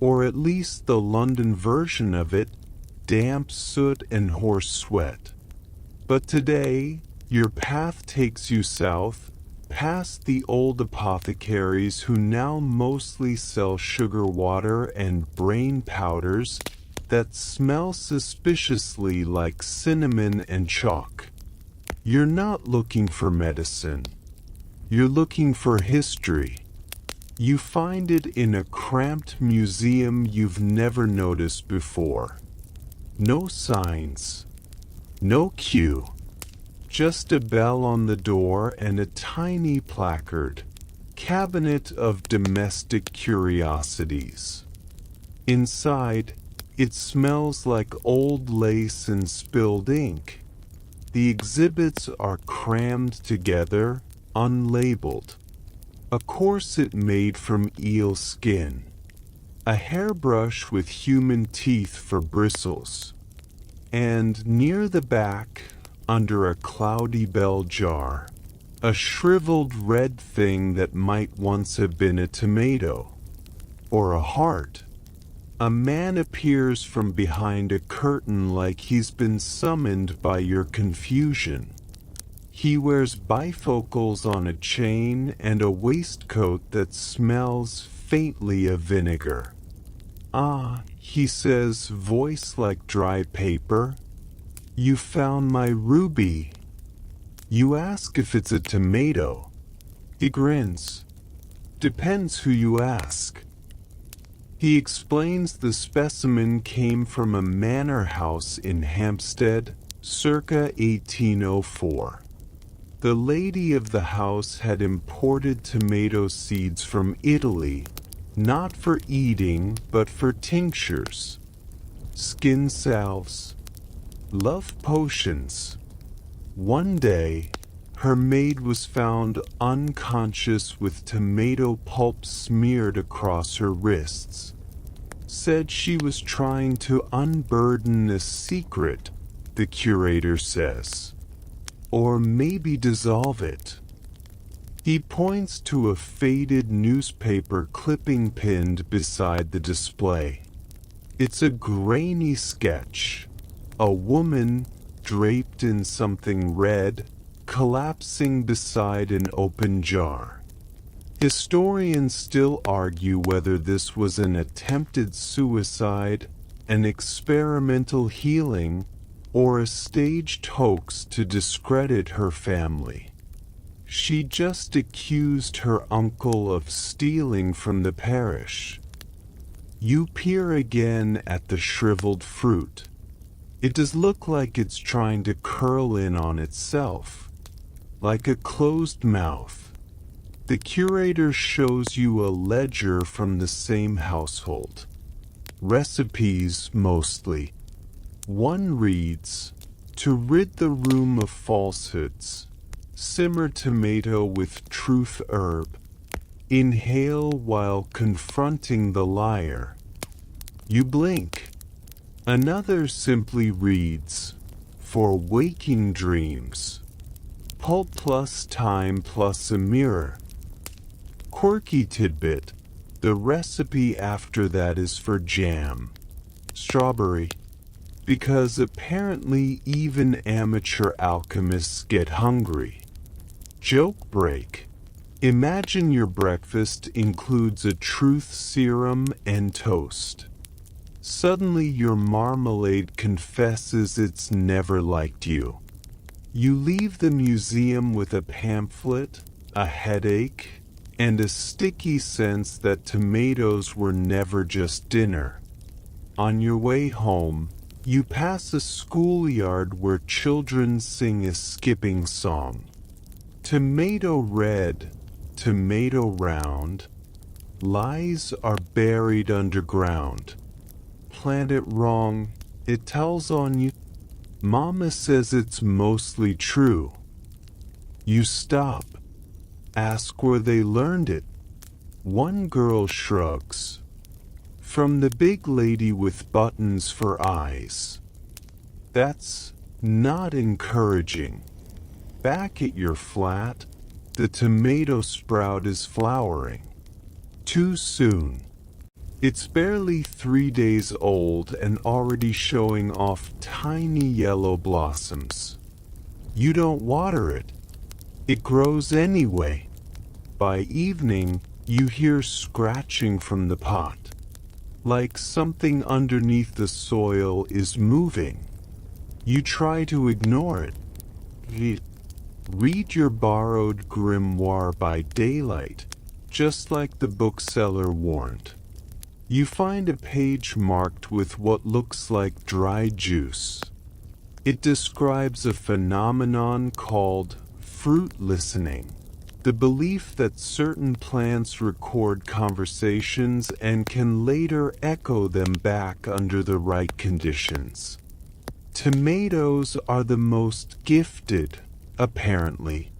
or at least the London version of it, damp soot and horse sweat. But today, your path takes you south, past the old apothecaries who now mostly sell sugar water and brain powders that smell suspiciously like cinnamon and chalk. You're not looking for medicine. You're looking for history. You find it in a cramped museum you've never noticed before. No signs. No queue. Just a bell on the door and a tiny placard, Cabinet of Domestic Curiosities. Inside, it smells like old lace and spilled ink. The exhibits are crammed together, unlabeled. A corset made from eel skin. A hairbrush with human teeth for bristles. And near the back, under a cloudy bell jar, a shriveled red thing that might once have been a tomato, or a heart. A man appears from behind a curtain like he's been summoned by your confusion. He wears bifocals on a chain and a waistcoat that smells faintly of vinegar. "Ah," he says, voice like dry paper. "You found my ruby." You ask if it's a tomato. He grins. "Depends who you ask." He explains the specimen came from a manor house in Hampstead, circa 1804. The lady of the house had imported tomato seeds from Italy, not for eating but for tinctures, skin salves, love potions. One day, her maid was found unconscious with tomato pulp smeared across her wrists. Said she was trying to unburden a secret, the curator says. Or maybe dissolve it. He points to a faded newspaper clipping pinned beside the display. It's a grainy sketch. A woman, draped in something red, collapsing beside an open jar. Historians still argue whether this was an attempted suicide, an experimental healing, or a staged hoax to discredit her family. She just accused her uncle of stealing from the parish. You peer again at the shriveled fruit. It does look like it's trying to curl in on itself, like a closed mouth. The curator shows you a ledger from the same household. Recipes mostly. One reads, to rid the room of falsehoods, simmer tomato with truth herb, inhale while confronting the liar. You blink. Another simply reads, for waking dreams, pulp plus time plus a mirror. Quirky tidbit, the recipe after that is for jam. Strawberry. Because apparently even amateur alchemists get hungry. Joke break. Imagine your breakfast includes a truth serum and toast. Suddenly your marmalade confesses it's never liked you. You leave the museum with a pamphlet, a headache, and a sticky sense that tomatoes were never just dinner. On your way home, you pass a schoolyard where children sing a skipping song. Tomato red, tomato round, lies are buried underground. Plant it wrong, it tells on you. Mama says it's mostly true. You stop, ask where they learned it. One girl shrugs. From the big lady with buttons for eyes. That's not encouraging. Back at your flat, the tomato sprout is flowering. Too soon. It's barely 3 days old and already showing off tiny yellow blossoms. You don't water it. It grows anyway. By evening, you hear scratching from the pot. Like something underneath the soil is moving. You try to ignore it. Read your borrowed grimoire by daylight, just like the bookseller warned. You find a page marked with what looks like dry juice. It describes a phenomenon called fruit listening. The belief that certain plants record conversations and can later echo them back under the right conditions. Tomatoes are the most gifted, apparently.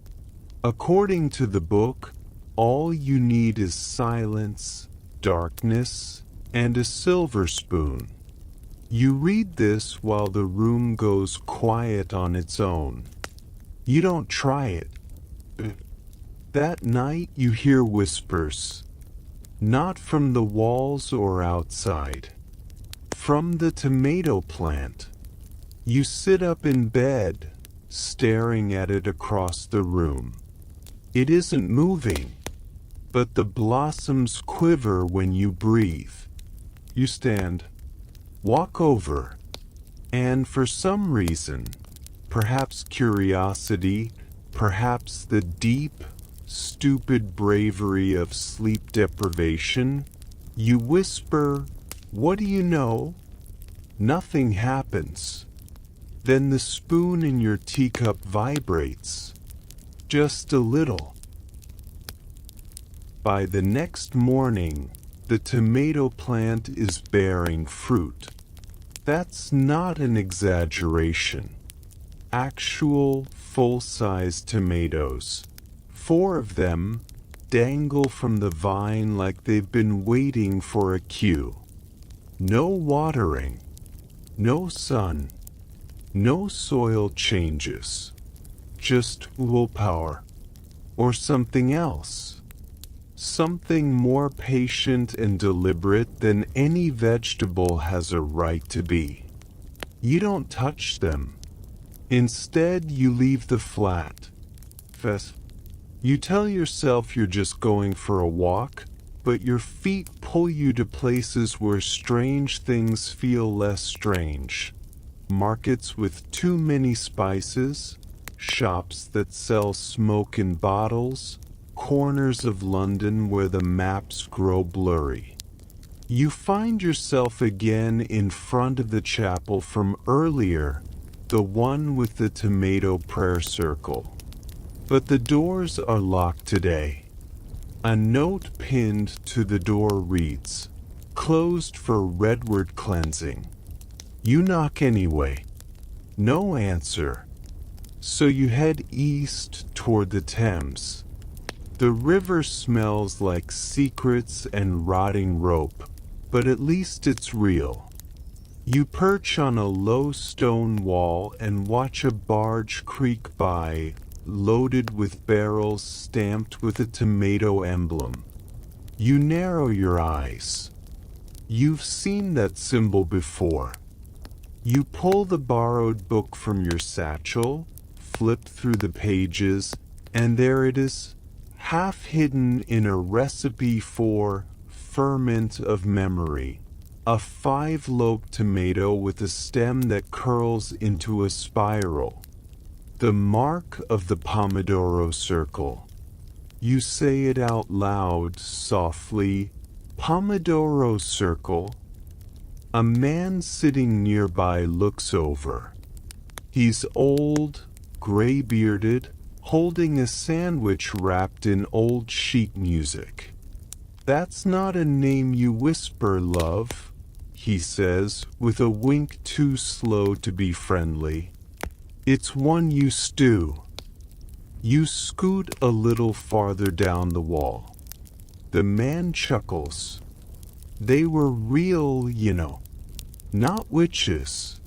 According to the book, all you need is silence, darkness, and a silver spoon. You read this while the room goes quiet on its own. You don't try it. That night you hear whispers, not from the walls or outside, from the tomato plant. You sit up in bed, staring at it across the room. It isn't moving, but the blossoms quiver when you breathe. You stand, walk over, and for some reason, perhaps curiosity, perhaps the deep, stupid bravery of sleep deprivation, you whisper, "What do you know?" Nothing happens. Then the spoon in your teacup vibrates. Just a little. By the next morning, the tomato plant is bearing fruit. That's not an exaggeration. Actual, full-size tomatoes. 4 of them dangle from the vine like they've been waiting for a cue. No watering, no sun, no soil changes, just willpower, or something else. Something more patient and deliberate than any vegetable has a right to be. You don't touch them. Instead, you leave the flat. You tell yourself you're just going for a walk, but your feet pull you to places where strange things feel less strange. Markets with too many spices, shops that sell smoke in bottles, corners of London where the maps grow blurry. You find yourself again in front of the chapel from earlier, the one with the tomato prayer circle. But the doors are locked today. A note pinned to the door reads, closed for redwood cleansing. You knock anyway. No answer. So you head east toward the Thames. The river smells like secrets and rotting rope, but at least it's real. You perch on a low stone wall and watch a barge creak by, loaded with barrels stamped with a tomato emblem. You narrow your eyes. You've seen that symbol before. You pull the borrowed book from your satchel, flip through the pages, and there it is, half hidden in a recipe for ferment of memory. A 5-lobed tomato with a stem that curls into a spiral. The mark of the Pomodoro circle. You say it out loud, softly, Pomodoro circle. A man sitting nearby looks over. He's old, gray-bearded, holding a sandwich wrapped in old sheet music. That's not a name you whisper, love, he says, with a wink too slow to be friendly. It's one you stew. You scoot a little farther down the wall. The man chuckles. They were real, you know. Not witches.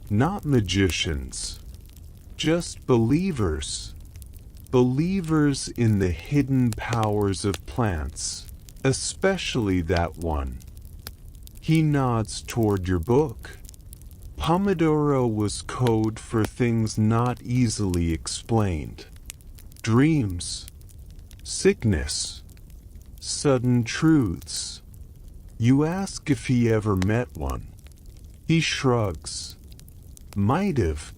Not magicians. Just believers. Believers in the hidden powers of plants, especially that one. He nods toward your book. Pomodoro was code for things not easily explained. Dreams, sickness, sudden truths. You ask if he ever met one. He shrugs. Might have.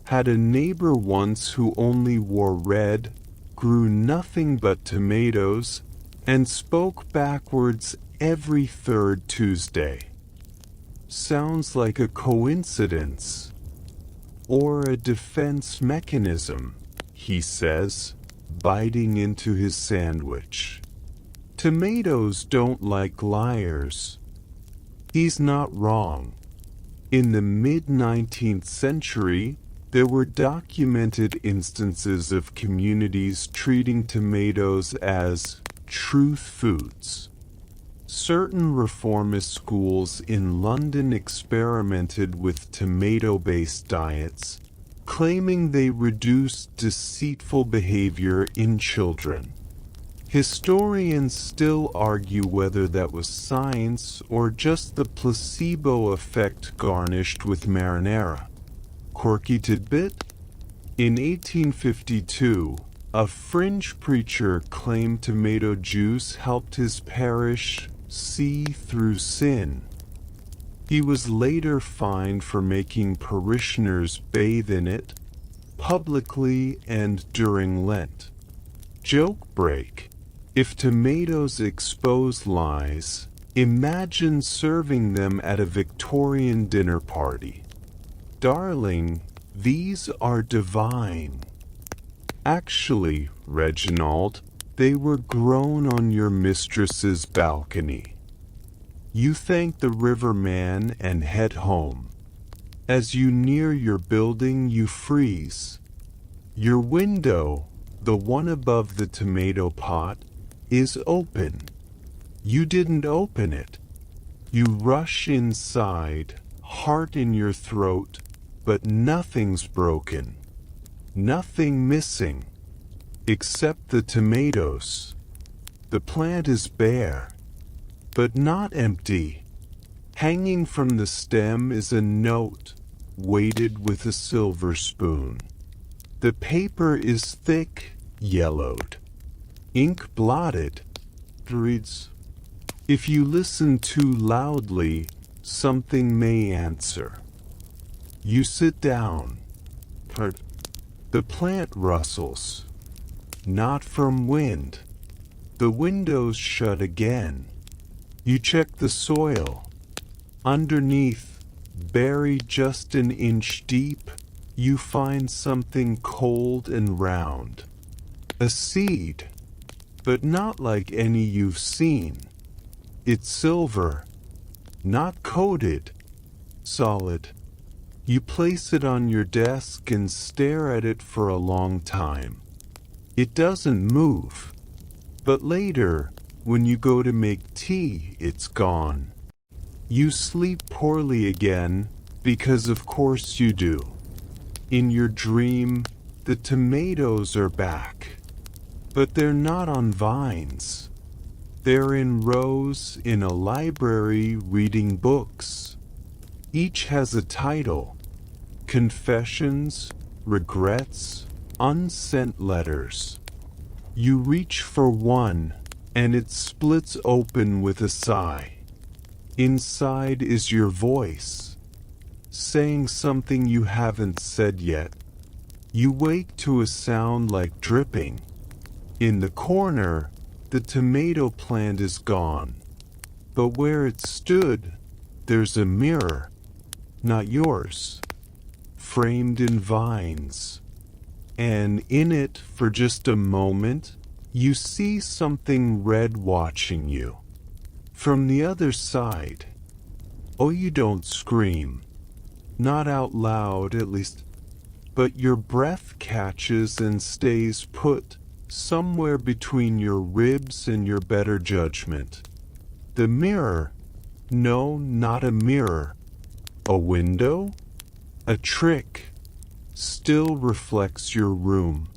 Had a neighbor once who only wore red, grew nothing but tomatoes, and spoke backwards every third Tuesday. Sounds like a coincidence. Or a defense mechanism, he says, biting into his sandwich. Tomatoes don't like liars. He's not wrong. In the mid-19th century, there were documented instances of communities treating tomatoes as truth foods. Certain reformist schools in London experimented with tomato-based diets, claiming they reduced deceitful behavior in children. Historians still argue whether that was science or just the placebo effect garnished with marinara. Quirky tidbit? In 1852, a fringe preacher claimed tomato juice helped his parish see through sin. He was later fined for making parishioners bathe in it, publicly and during Lent. Joke break. If tomatoes expose lies, imagine serving them at a Victorian dinner party. Darling, these are divine. Actually, Reginald, they were grown on your mistress's balcony. You thank the riverman and head home. As you near your building, you freeze. Your window, the one above the tomato pot, is open. You didn't open it. You rush inside, heart in your throat, but nothing's broken. Nothing missing. Except the tomatoes. The plant is bare, but not empty. Hanging from the stem is a note, weighted with a silver spoon. The paper is thick, yellowed. Ink blotted. It reads, "If you listen too loudly, something may answer." You sit down. The plant rustles. Not from wind. The window's shut again. You check the soil. Underneath, buried just an inch deep, you find something cold and round. A seed. But not like any you've seen. It's silver, not coated, solid. You place it on your desk and stare at it for a long time. It doesn't move, but later, when you go to make tea, it's gone. You sleep poorly again, because of course you do. In your dream, the tomatoes are back. But they're not on vines. They're in rows in a library reading books. Each has a title: Confessions, Regrets, Unsent Letters. You reach for one, and it splits open with a sigh. Inside is your voice, saying something you haven't said yet. You wake to a sound like dripping. In the corner, the tomato plant is gone. But where it stood, there's a mirror, not yours, framed in vines. And in it, for just a moment, you see something red watching you. From the other side. Oh, you don't scream. Not out loud, at least. But your breath catches and stays put, somewhere between your ribs and your better judgment. The mirror. No, not a mirror. A window? A trick. Still reflects your room.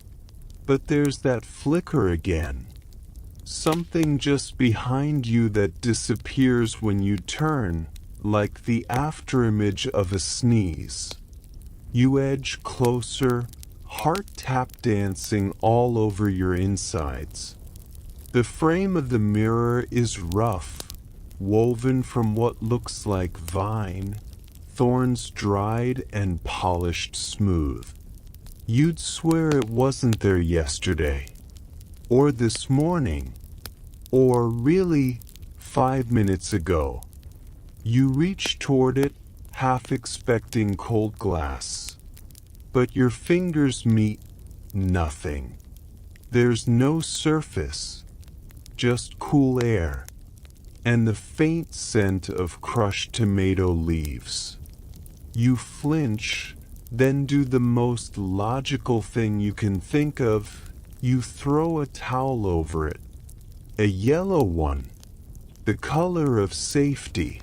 But there's that flicker again. Something just behind you that disappears when you turn, like the afterimage of a sneeze. You edge closer, heart tap dancing all over your insides. The frame of the mirror is rough, woven from what looks like vine, thorns dried and polished smooth. You'd swear it wasn't there yesterday, or this morning, or really 5 minutes ago. You reach toward it, half expecting cold glass. But your fingers meet nothing. There's no surface, just cool air, and the faint scent of crushed tomato leaves. You flinch, then do the most logical thing you can think of. You throw a towel over it. A yellow one. The color of safety.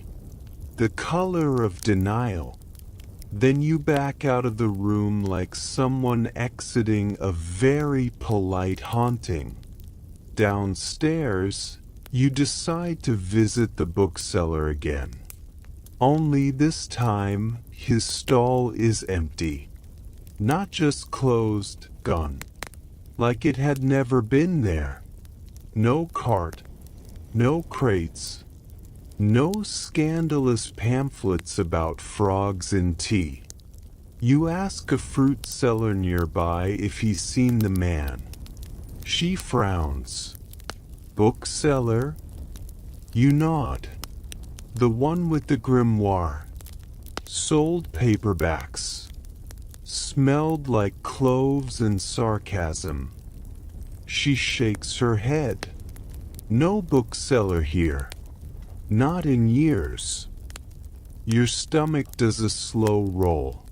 The color of denial. Then you back out of the room like someone exiting a very polite haunting. Downstairs, you decide to visit the bookseller again. Only this time, his stall is empty. Not just closed, gone. Like it had never been there. No cart. No crates. No scandalous pamphlets about frogs and tea. You ask a fruit seller nearby if he's seen the man. She frowns. Bookseller? You nod. The one with the grimoire. Sold paperbacks. Smelled like cloves and sarcasm. She shakes her head. No bookseller here. Not in years. Your stomach does a slow roll.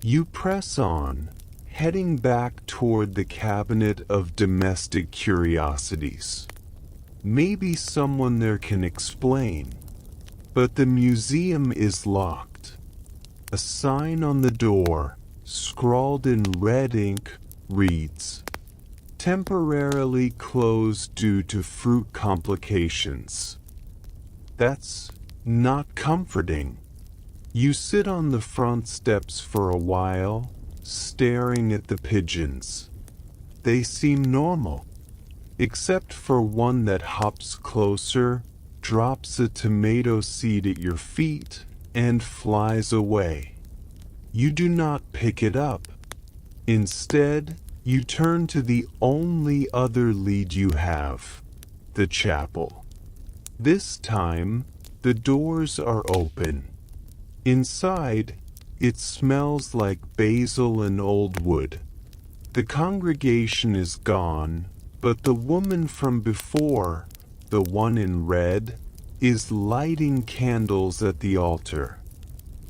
You press on, heading back toward the cabinet of domestic curiosities. Maybe someone there can explain. But the museum is locked. A sign on the door, scrawled in red ink, reads, "Temporarily closed due to fruit complications." That's not comforting. You sit on the front steps for a while, staring at the pigeons. They seem normal, except for one that hops closer, drops a tomato seed at your feet, and flies away. You do not pick it up. Instead, you turn to the only other lead you have, the chapel. This time, the doors are open. Inside, it smells like basil and old wood. The congregation is gone, but the woman from before, the one in red, is lighting candles at the altar.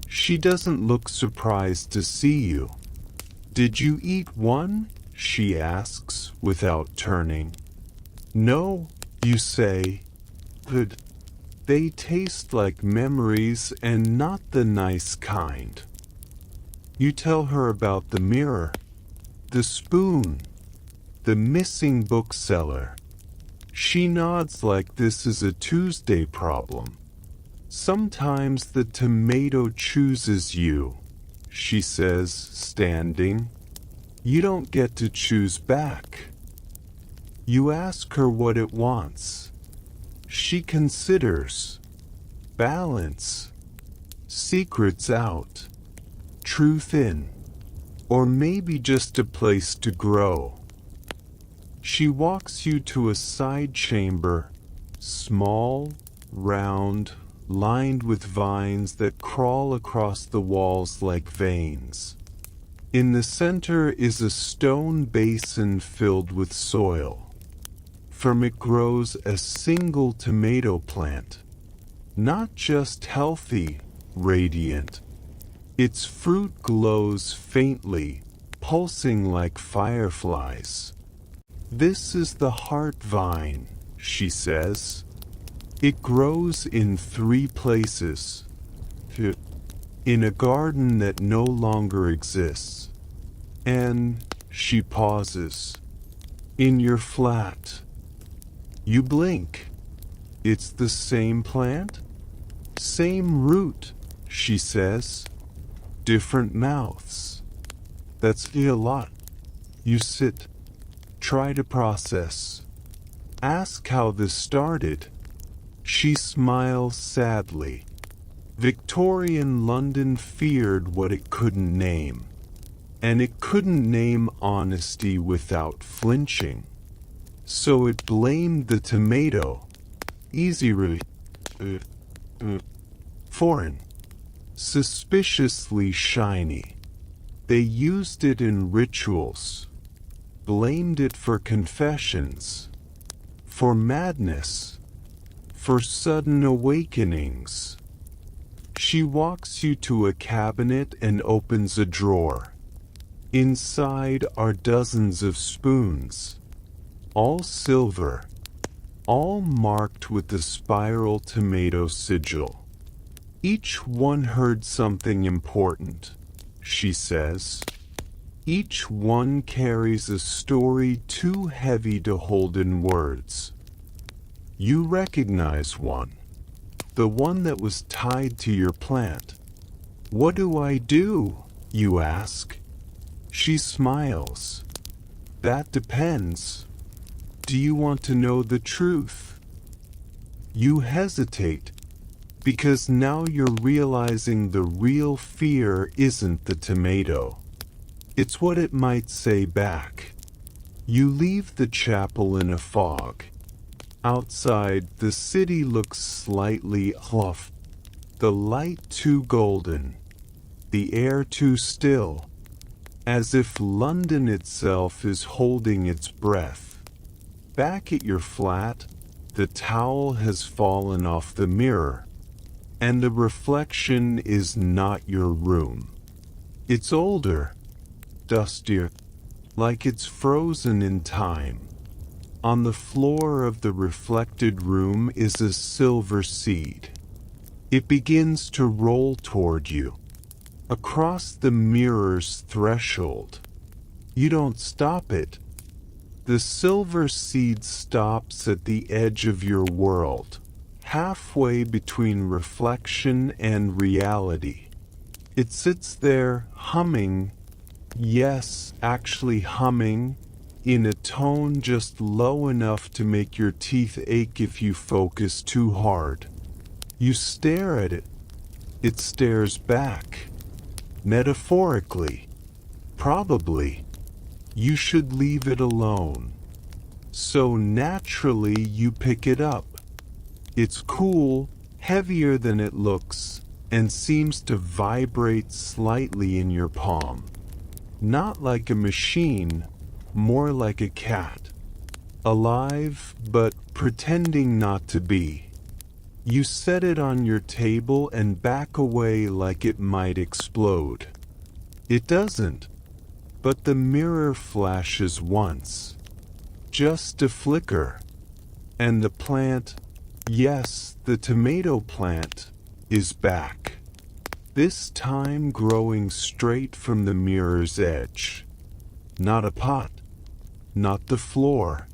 She doesn't look surprised to see you. "Did you eat one?" she asks without turning. "No," you say. "But they taste like memories and not the nice kind." You tell her about the mirror, the spoon, the missing bookseller. She nods like this is a Tuesday problem. "Sometimes the tomato chooses you," she says, standing. "You don't get to choose back." You ask her what it wants. She considers. Balance. Secrets out. Truth in. Or maybe just a place to grow. She walks you to a side chamber, small, round, lined with vines that crawl across the walls like veins. In the center is a stone basin filled with soil. From it grows a single tomato plant. Not just healthy, radiant. Its fruit glows faintly, pulsing like fireflies. "This is the heart vine," she says. "It grows in 3 places. In a garden that no longer exists. And," she pauses, "in your flat." You blink. "It's the same plant? Same root," she says. "Different mouths." That's a lot. You sit. Try to process. Ask how this started. She smiles sadly. Victorian London feared what it couldn't name. And it couldn't name honesty without flinching. So it blamed the tomato. Easy foreign. Suspiciously shiny. They used it in rituals. Blamed it for confessions. For madness. For sudden awakenings. She walks you to a cabinet and opens a drawer. Inside are dozens of spoons. All silver. All marked with the spiral tomato sigil. Each one heard something important, she says. Each one carries a story too heavy to hold in words. You recognize one. The one that was tied to your plant. "What do I do?" you ask. She smiles. "That depends. Do you want to know the truth?" You hesitate, because now you're realizing the real fear isn't the tomato. It's what it might say back. You leave the chapel in a fog. Outside, the city looks slightly off. The light too golden. The air too still. As if London itself is holding its breath. Back at your flat, the towel has fallen off the mirror. And the reflection is not your room. It's older. Dustier, like it's frozen in time. On the floor of the reflected room is a silver seed. It begins to roll toward you, across the mirror's threshold. You don't stop it. The silver seed stops at the edge of your world, halfway between reflection and reality. It sits there, humming. Yes, actually humming, in a tone just low enough to make your teeth ache if you focus too hard. You stare at it. It stares back. Metaphorically. Probably. You should leave it alone. So naturally you pick it up. It's cool, heavier than it looks, and seems to vibrate slightly in your palm. Not like a machine, more like a cat. Alive, but pretending not to be. You set it on your table and back away like it might explode. It doesn't, but the mirror flashes once. Just a flicker. And the plant, yes, the tomato plant, is back. This time growing straight from the mirror's edge. Not a pot, not the floor,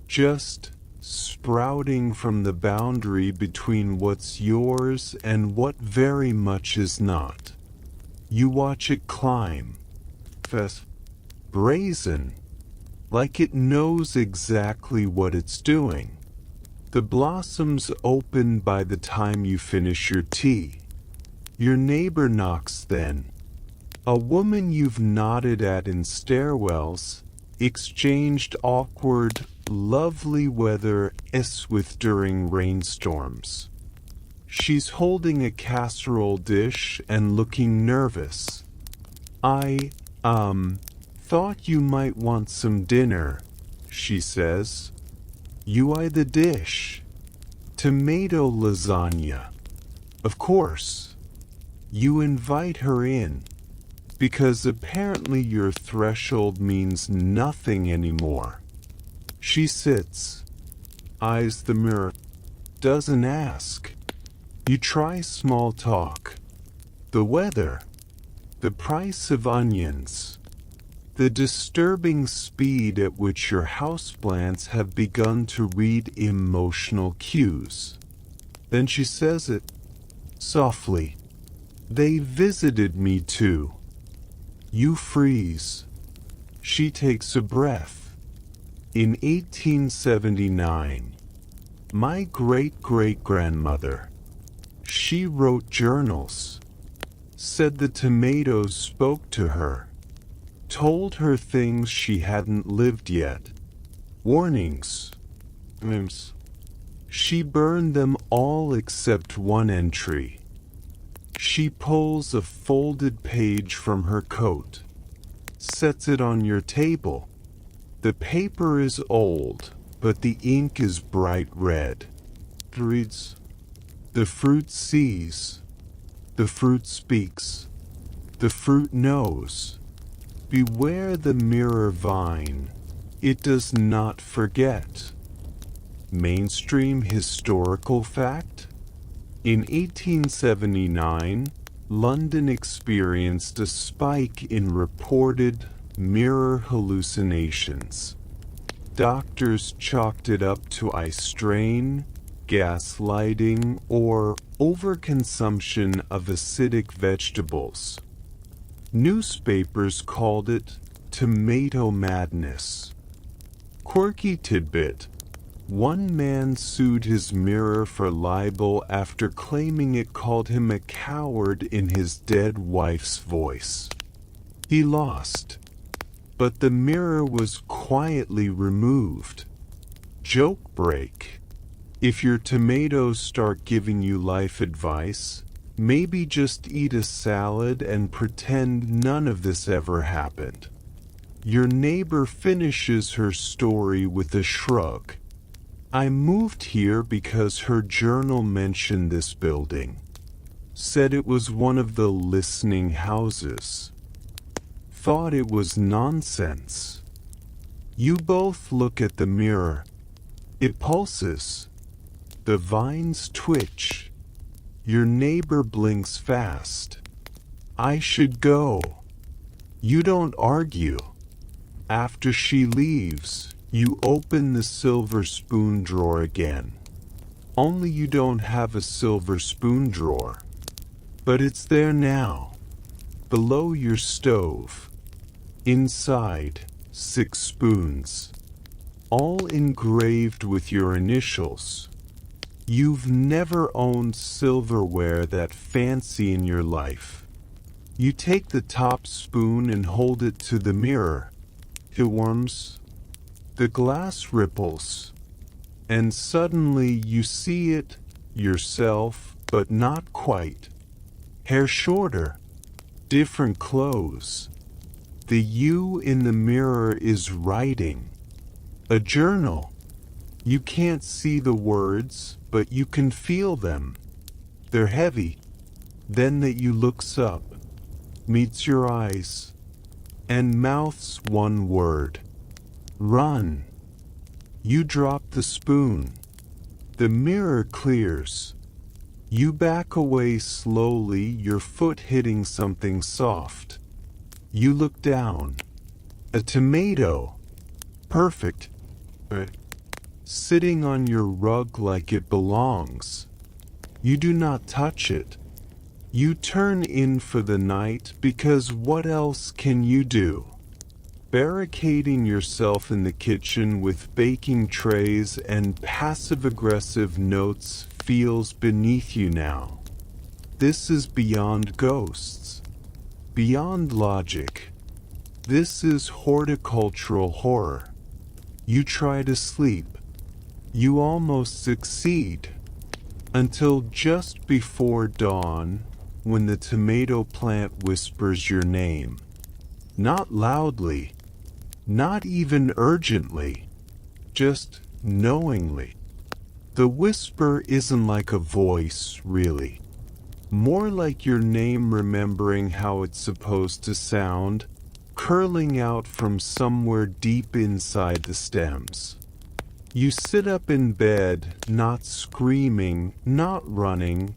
just sprouting from the boundary between what's yours and what very much is not. You watch it climb, brazen, like it knows exactly what it's doing. The blossoms open by the time you finish your tea. Your neighbor knocks then. A woman you've nodded at in stairwells, exchanged awkward, lovely weather with during rainstorms. She's holding a casserole dish and looking nervous. I thought you might want some dinner, she says. You eye the dish. Tomato lasagna. Of course. You invite her in, because apparently your threshold means nothing anymore. She sits, eyes the mirror, doesn't ask. You try small talk. The weather, the price of onions, the disturbing speed at which your houseplants have begun to read emotional cues. Then she says it, softly. They visited me too. You freeze. She takes a breath. In 1879, my great-great-grandmother, she wrote journals, said the tomatoes spoke to her, told her things she hadn't lived yet, warnings. She burned them all except one entry. She pulls a folded page from her coat, sets it on your table. The paper is old, but the ink is bright red. It reads, the fruit sees, the fruit speaks, the fruit knows. Beware the mirror vine, it does not forget. Mainstream historical fact? In 1879, London experienced a spike in reported mirror hallucinations. Doctors chalked it up to eye strain, gaslighting, or overconsumption of acidic vegetables. Newspapers called it tomato madness. Quirky tidbit. One man sued his mirror for libel after claiming it called him a coward in his dead wife's voice. He lost, but the mirror was quietly removed. Joke break. If your tomatoes start giving you life advice, maybe just eat a salad and pretend none of this ever happened. Your neighbor finishes her story with a shrug. I moved here because her journal mentioned this building. Said it was one of the listening houses. Thought it was nonsense. You both look at the mirror. It pulses. The vines twitch. Your neighbor blinks fast. I should go. You don't argue. After she leaves, you open the silver spoon drawer again. Only you don't have a silver spoon drawer. But it's there now, below your stove. Inside, 6 spoons, all engraved with your initials. You've never owned silverware that fancy in your life. You take the top spoon and hold it to the mirror. It warms. The glass ripples, and suddenly you see it, yourself, but not quite. Hair shorter, different clothes. The you in the mirror is writing. A journal. You can't see the words, but you can feel them. They're heavy. Then that you looks up, meets your eyes, and mouths one word. Run. You drop the spoon. The mirror clears. You back away slowly, your foot hitting something soft. You look down. A tomato. Perfect. Sitting on your rug like it belongs. You do not touch it. You turn in for the night because what else can you do? Barricading yourself in the kitchen with baking trays and passive-aggressive notes feels beneath you now. This is beyond ghosts, beyond logic. This is horticultural horror. You try to sleep. You almost succeed. Until just before dawn, when the tomato plant whispers your name. Not loudly, not even urgently, just knowingly. The whisper isn't like a voice, really. More like your name remembering how it's supposed to sound, curling out from somewhere deep inside the stems. You sit up in bed, not screaming, not running,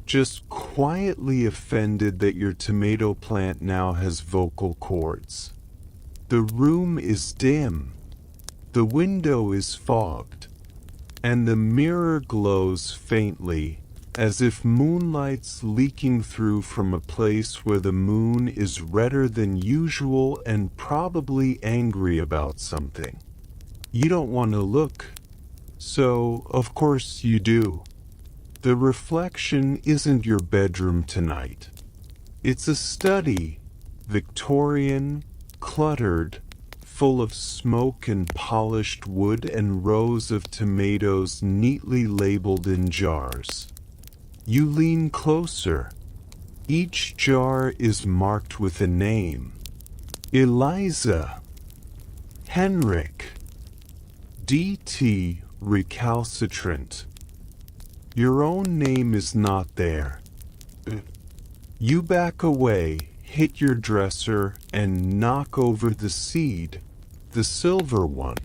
just quietly offended that your tomato plant now has vocal cords. The room is dim. The window is fogged. And the mirror glows faintly, as if moonlight's leaking through from a place where the moon is redder than usual and probably angry about something. You don't want to look, so of course you do. The reflection isn't your bedroom tonight. It's a study, Victorian, cluttered, full of smoke and polished wood and rows of tomatoes neatly labeled in jars. You lean closer. Each jar is marked with a name. Eliza, Henrik, DT recalcitrant. Your own name is not there. You back away, hit your dresser, and knock over the seed, the silver one.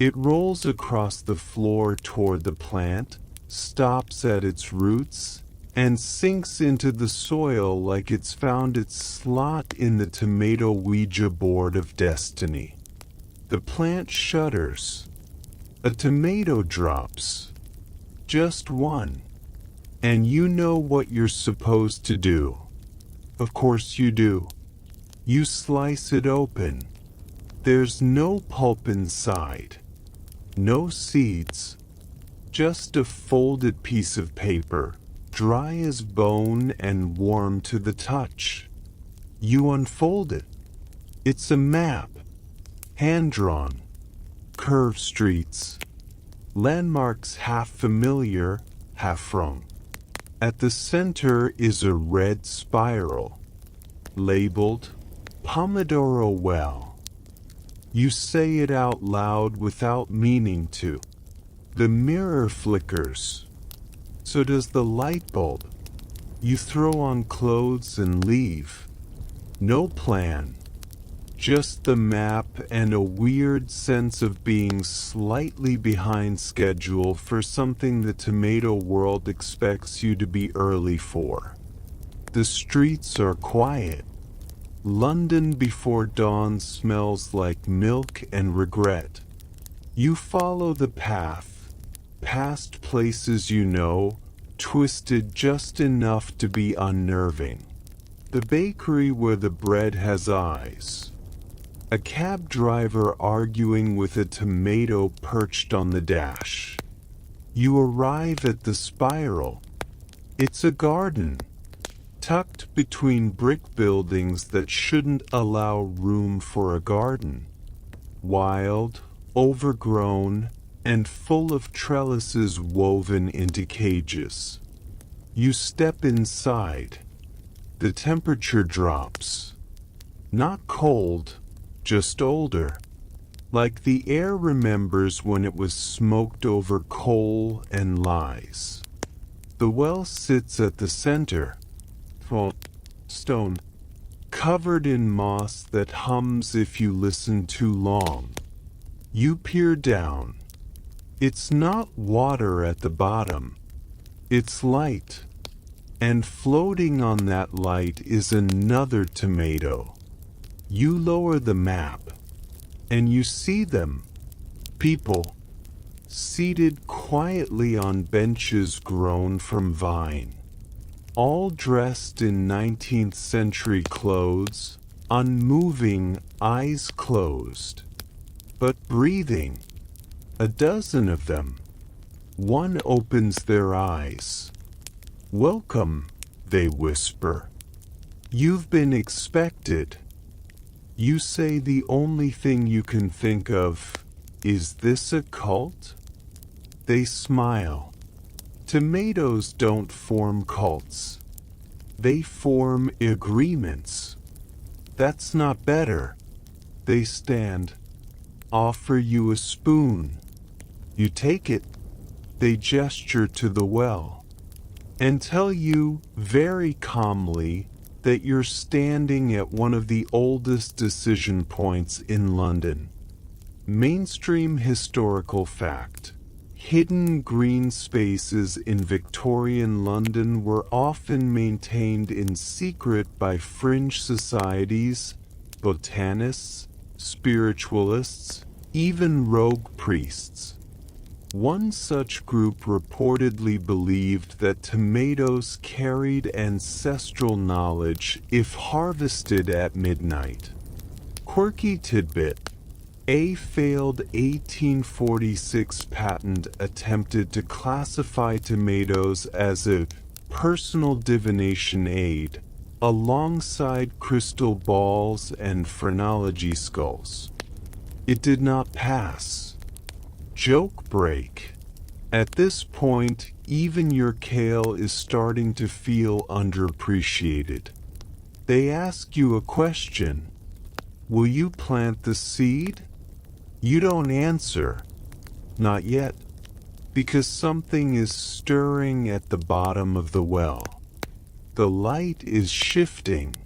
It rolls across the floor toward the plant, stops at its roots, and sinks into the soil like it's found its slot in the tomato Ouija board of destiny. The plant shudders. A tomato drops. Just one. And you know what you're supposed to do. Of course you do. You slice it open. There's no pulp inside. No seeds. Just a folded piece of paper, dry as bone and warm to the touch. You unfold it. It's a map. Hand-drawn. Curved streets. Landmarks half familiar, half wrong. At the center is a red spiral, labeled Pomodoro Well. You say it out loud without meaning to. The mirror flickers. So does the light bulb. You throw on clothes and leave. No plan. Just the map and a weird sense of being slightly behind schedule for something the tomato world expects you to be early for. The streets are quiet. London before dawn smells like milk and regret. You follow the path, past places you know, twisted just enough to be unnerving. The bakery where the bread has eyes. A cab driver arguing with a tomato perched on the dash. You arrive at the spiral. It's a garden, tucked between brick buildings that shouldn't allow room for a garden. Wild, overgrown, and full of trellises woven into cages. You step inside. The temperature drops. Not cold, just older. like the air remembers when it was smoked over coal and lies. The well sits at the center, stone, covered in moss that hums if you listen too long. You peer down. It's not water at the bottom. It's light. And floating on that light is another tomato. You lower the map, and you see them. People, seated quietly on benches grown from vine. All dressed in 19th century clothes, unmoving, eyes closed. But breathing. A dozen of them. One opens their eyes. "Welcome," they whisper. "You've been expected." You say the only thing you can think of, "Is this a cult?" They smile. Tomatoes don't form cults. They form agreements. That's not better. They stand, offer you a spoon. You take it. They gesture to the well and tell you very calmly that you're standing at one of the oldest decision points in London. Mainstream historical fact. Hidden green spaces in Victorian London were often maintained in secret by fringe societies, botanists, spiritualists, even rogue priests. One such group reportedly believed that tomatoes carried ancestral knowledge if harvested at midnight. Quirky tidbit. A failed 1846 patent attempted to classify tomatoes as a personal divination aid, alongside crystal balls and phrenology skulls. It did not pass. Joke break. At this point, even your kale is starting to feel underappreciated. They ask you a question. Will you plant the seed? You don't answer. Not yet. Because something is stirring at the bottom of the well. The light is shifting.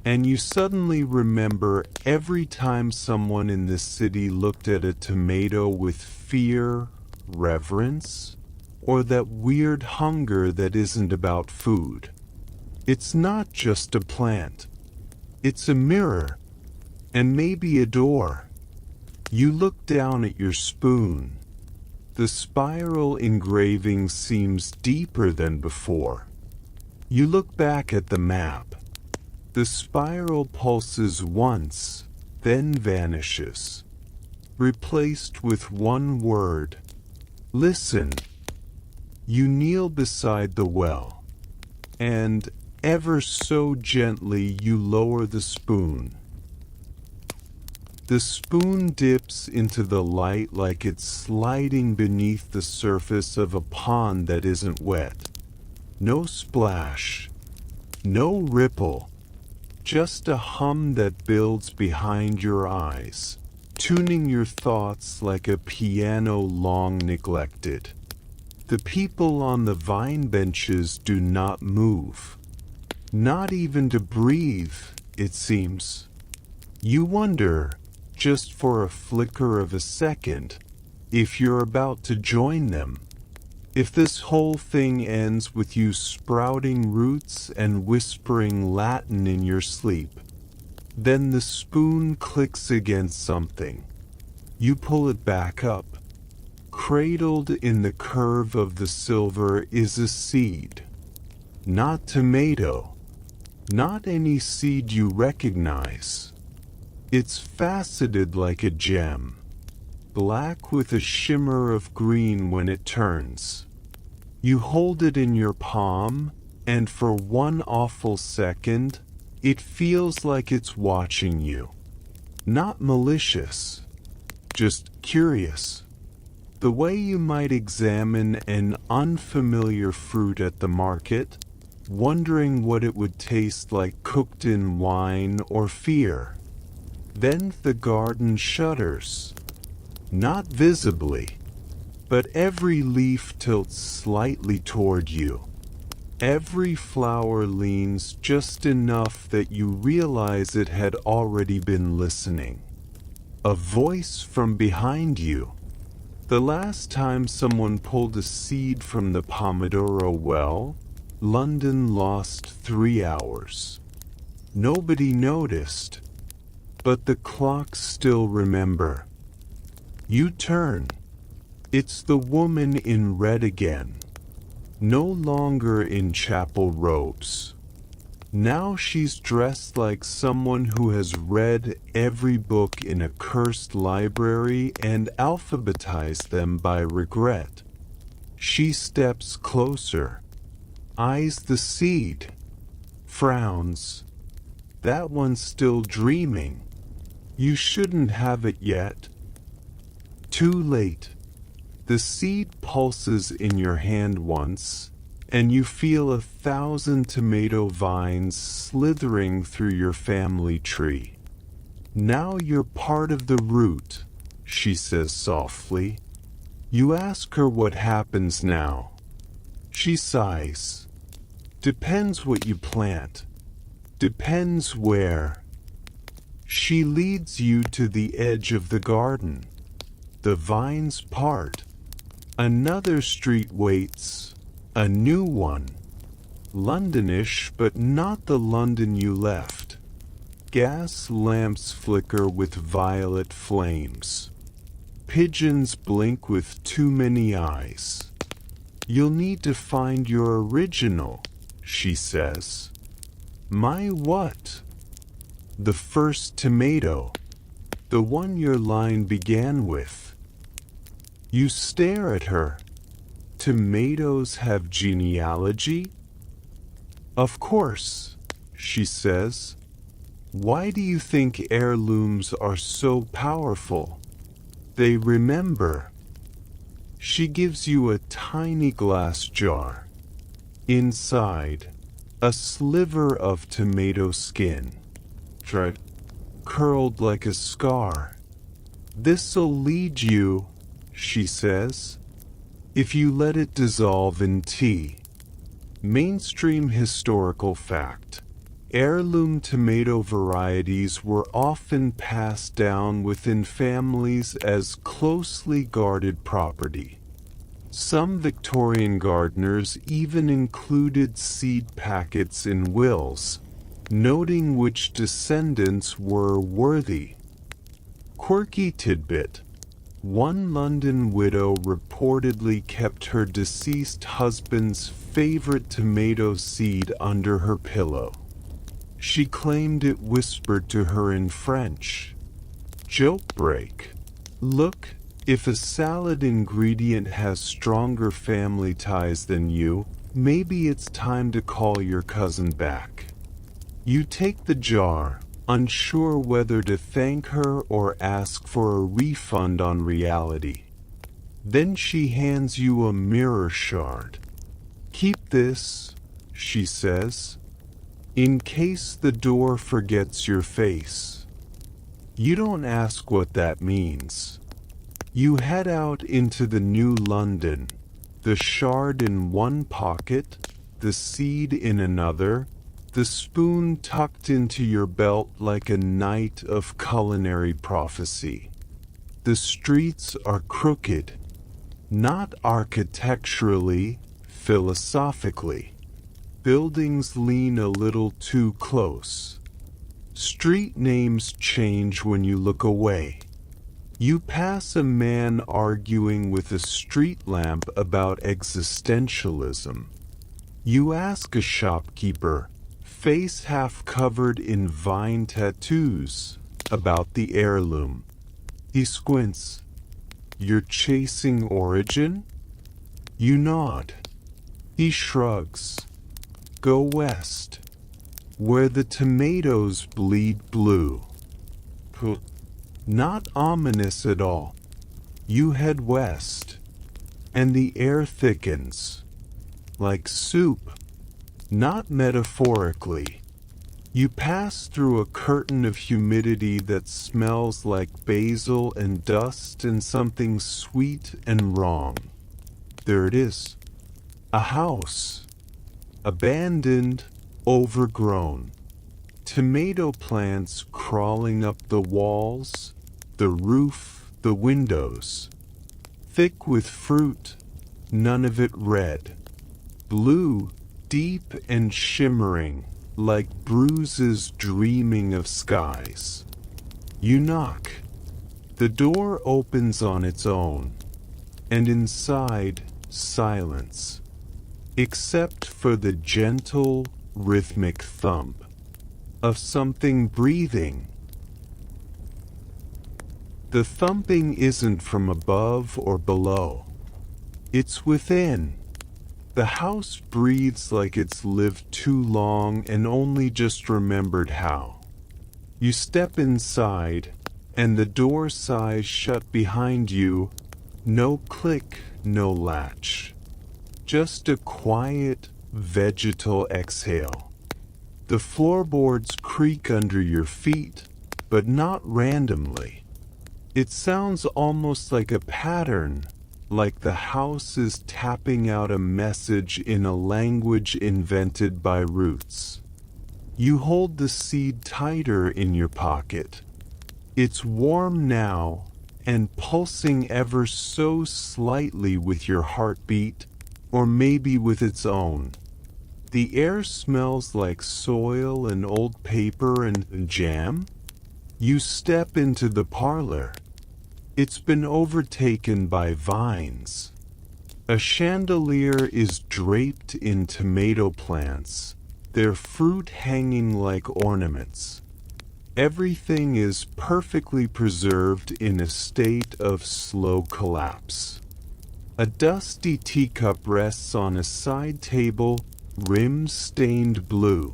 And you suddenly remember every time someone in this city looked at a tomato with fear, reverence, or that weird hunger that isn't about food. It's not just a plant. It's a mirror, and maybe a door. You look down at your spoon. The spiral engraving seems deeper than before. You look back at the map. The spiral pulses once, then vanishes, replaced with one word. Listen. You kneel beside the well, and ever so gently you lower the spoon. The spoon dips into the light like it's sliding beneath the surface of a pond that isn't wet. No splash, no ripple. Just a hum that builds behind your eyes, tuning your thoughts like a piano long neglected. The people on the vine benches do not move. Not even to breathe, it seems. You wonder, just for a flicker of a second, if you're about to join them. If this whole thing ends with you sprouting roots and whispering Latin in your sleep, then the spoon clicks against something. You pull it back up. Cradled in the curve of the silver is a seed. Not tomato. Not any seed you recognize. It's faceted like a gem, black with a shimmer of green when it turns. You hold it in your palm, and for one awful second, it feels like it's watching you. Not malicious, just curious. The way you might examine an unfamiliar fruit at the market, wondering what it would taste like cooked in wine or fear. Then the garden shudders. Not visibly, but every leaf tilts slightly toward you. Every flower leans just enough that you realize it had already been listening. A voice from behind you. The last time someone pulled a seed from the Pomodoro well, London lost 3 hours. Nobody noticed, but the clocks still remember. You turn. It's the woman in red again. No longer in chapel robes. Now she's dressed like someone who has read every book in a cursed library and alphabetized them by regret. She steps closer, eyes the seed, frowns. That one's still dreaming. You shouldn't have it yet. Too late. The seed pulses in your hand once, and you feel 1,000 tomato vines slithering through your family tree. Now you're part of the root, she says softly. You ask her what happens now. She sighs. Depends what you plant. Depends where. She leads you to the edge of the garden. The vines part. Another street waits. A new one. Londonish, but not the London you left. Gas lamps flicker with violet flames. Pigeons blink with too many eyes. You'll need to find your original, she says. My what? The first tomato. The one your line began with. You stare at her. Tomatoes have genealogy? Of course, she says. Why do you think heirlooms are so powerful? They remember. She gives you a tiny glass jar. Inside, a sliver of tomato skin, curled like a scar. This'll lead you, she says, if you let it dissolve in tea. Mainstream historical fact. Heirloom tomato varieties were often passed down within families as closely guarded property. Some Victorian gardeners even included seed packets in wills, noting which descendants were worthy. Quirky tidbit. One London widow reportedly kept her deceased husband's favorite tomato seed under her pillow. She claimed it whispered to her in French. Joke break. Look, if a salad ingredient has stronger family ties than you, maybe it's time to call your cousin back. You take the jar, unsure whether to thank her or ask for a refund on reality. Then she hands you a mirror shard. Keep this, she says, in case the door forgets your face. You don't ask what that means. You head out into the new London, the shard in one pocket, the seed in another, the spoon tucked into your belt like a knight of culinary prophecy. The streets are crooked, not architecturally, philosophically. Buildings lean a little too close. Street names change when you look away. You pass a man arguing with a street lamp about existentialism. You ask a shopkeeper, face half covered in vine tattoos, about the heirloom. He squints. You're chasing origin? You nod. He shrugs. Go west, where the tomatoes bleed blue. Not ominous at all. You head west, and the air thickens. Like soup. Not metaphorically. You pass through a curtain of humidity that smells like basil and dust and something sweet and wrong. There it is. A house. Abandoned, overgrown. Tomato plants crawling up the walls, the roof, the windows. Thick with fruit, none of it red. Blue, deep and shimmering, like bruises dreaming of skies. You knock. The door opens on its own, and inside, silence, except for the gentle, rhythmic thump of something breathing. The thumping isn't from above or below. It's within. The house breathes like it's lived too long and only just remembered how. You step inside, and the door sighs shut behind you. No click, no latch. Just a quiet, vegetal exhale. The floorboards creak under your feet, but not randomly. It sounds almost like a pattern, like the house is tapping out a message in a language invented by roots. You hold the seed tighter in your pocket. It's warm now and pulsing ever so slightly with your heartbeat, or maybe with its own. The air smells like soil and old paper and jam. You step into the parlor. It's been overtaken by vines. A chandelier is draped in tomato plants, their fruit hanging like ornaments. Everything is perfectly preserved in a state of slow collapse. A dusty teacup rests on a side table, rim stained blue.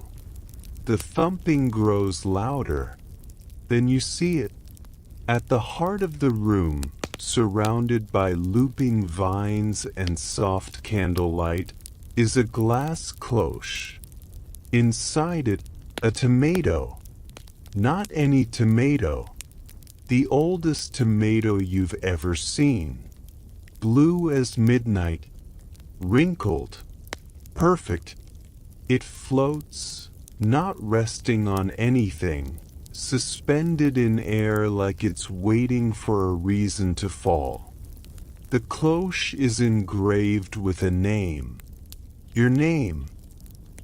The thumping grows louder. Then you see it. At the heart of the room, surrounded by looping vines and soft candlelight, is a glass cloche. Inside it, a tomato. Not any tomato. The oldest tomato you've ever seen. Blue as midnight. Wrinkled. Perfect. It floats, not resting on anything, suspended in air like it's waiting for a reason to fall. The cloche is engraved with a name. Your name.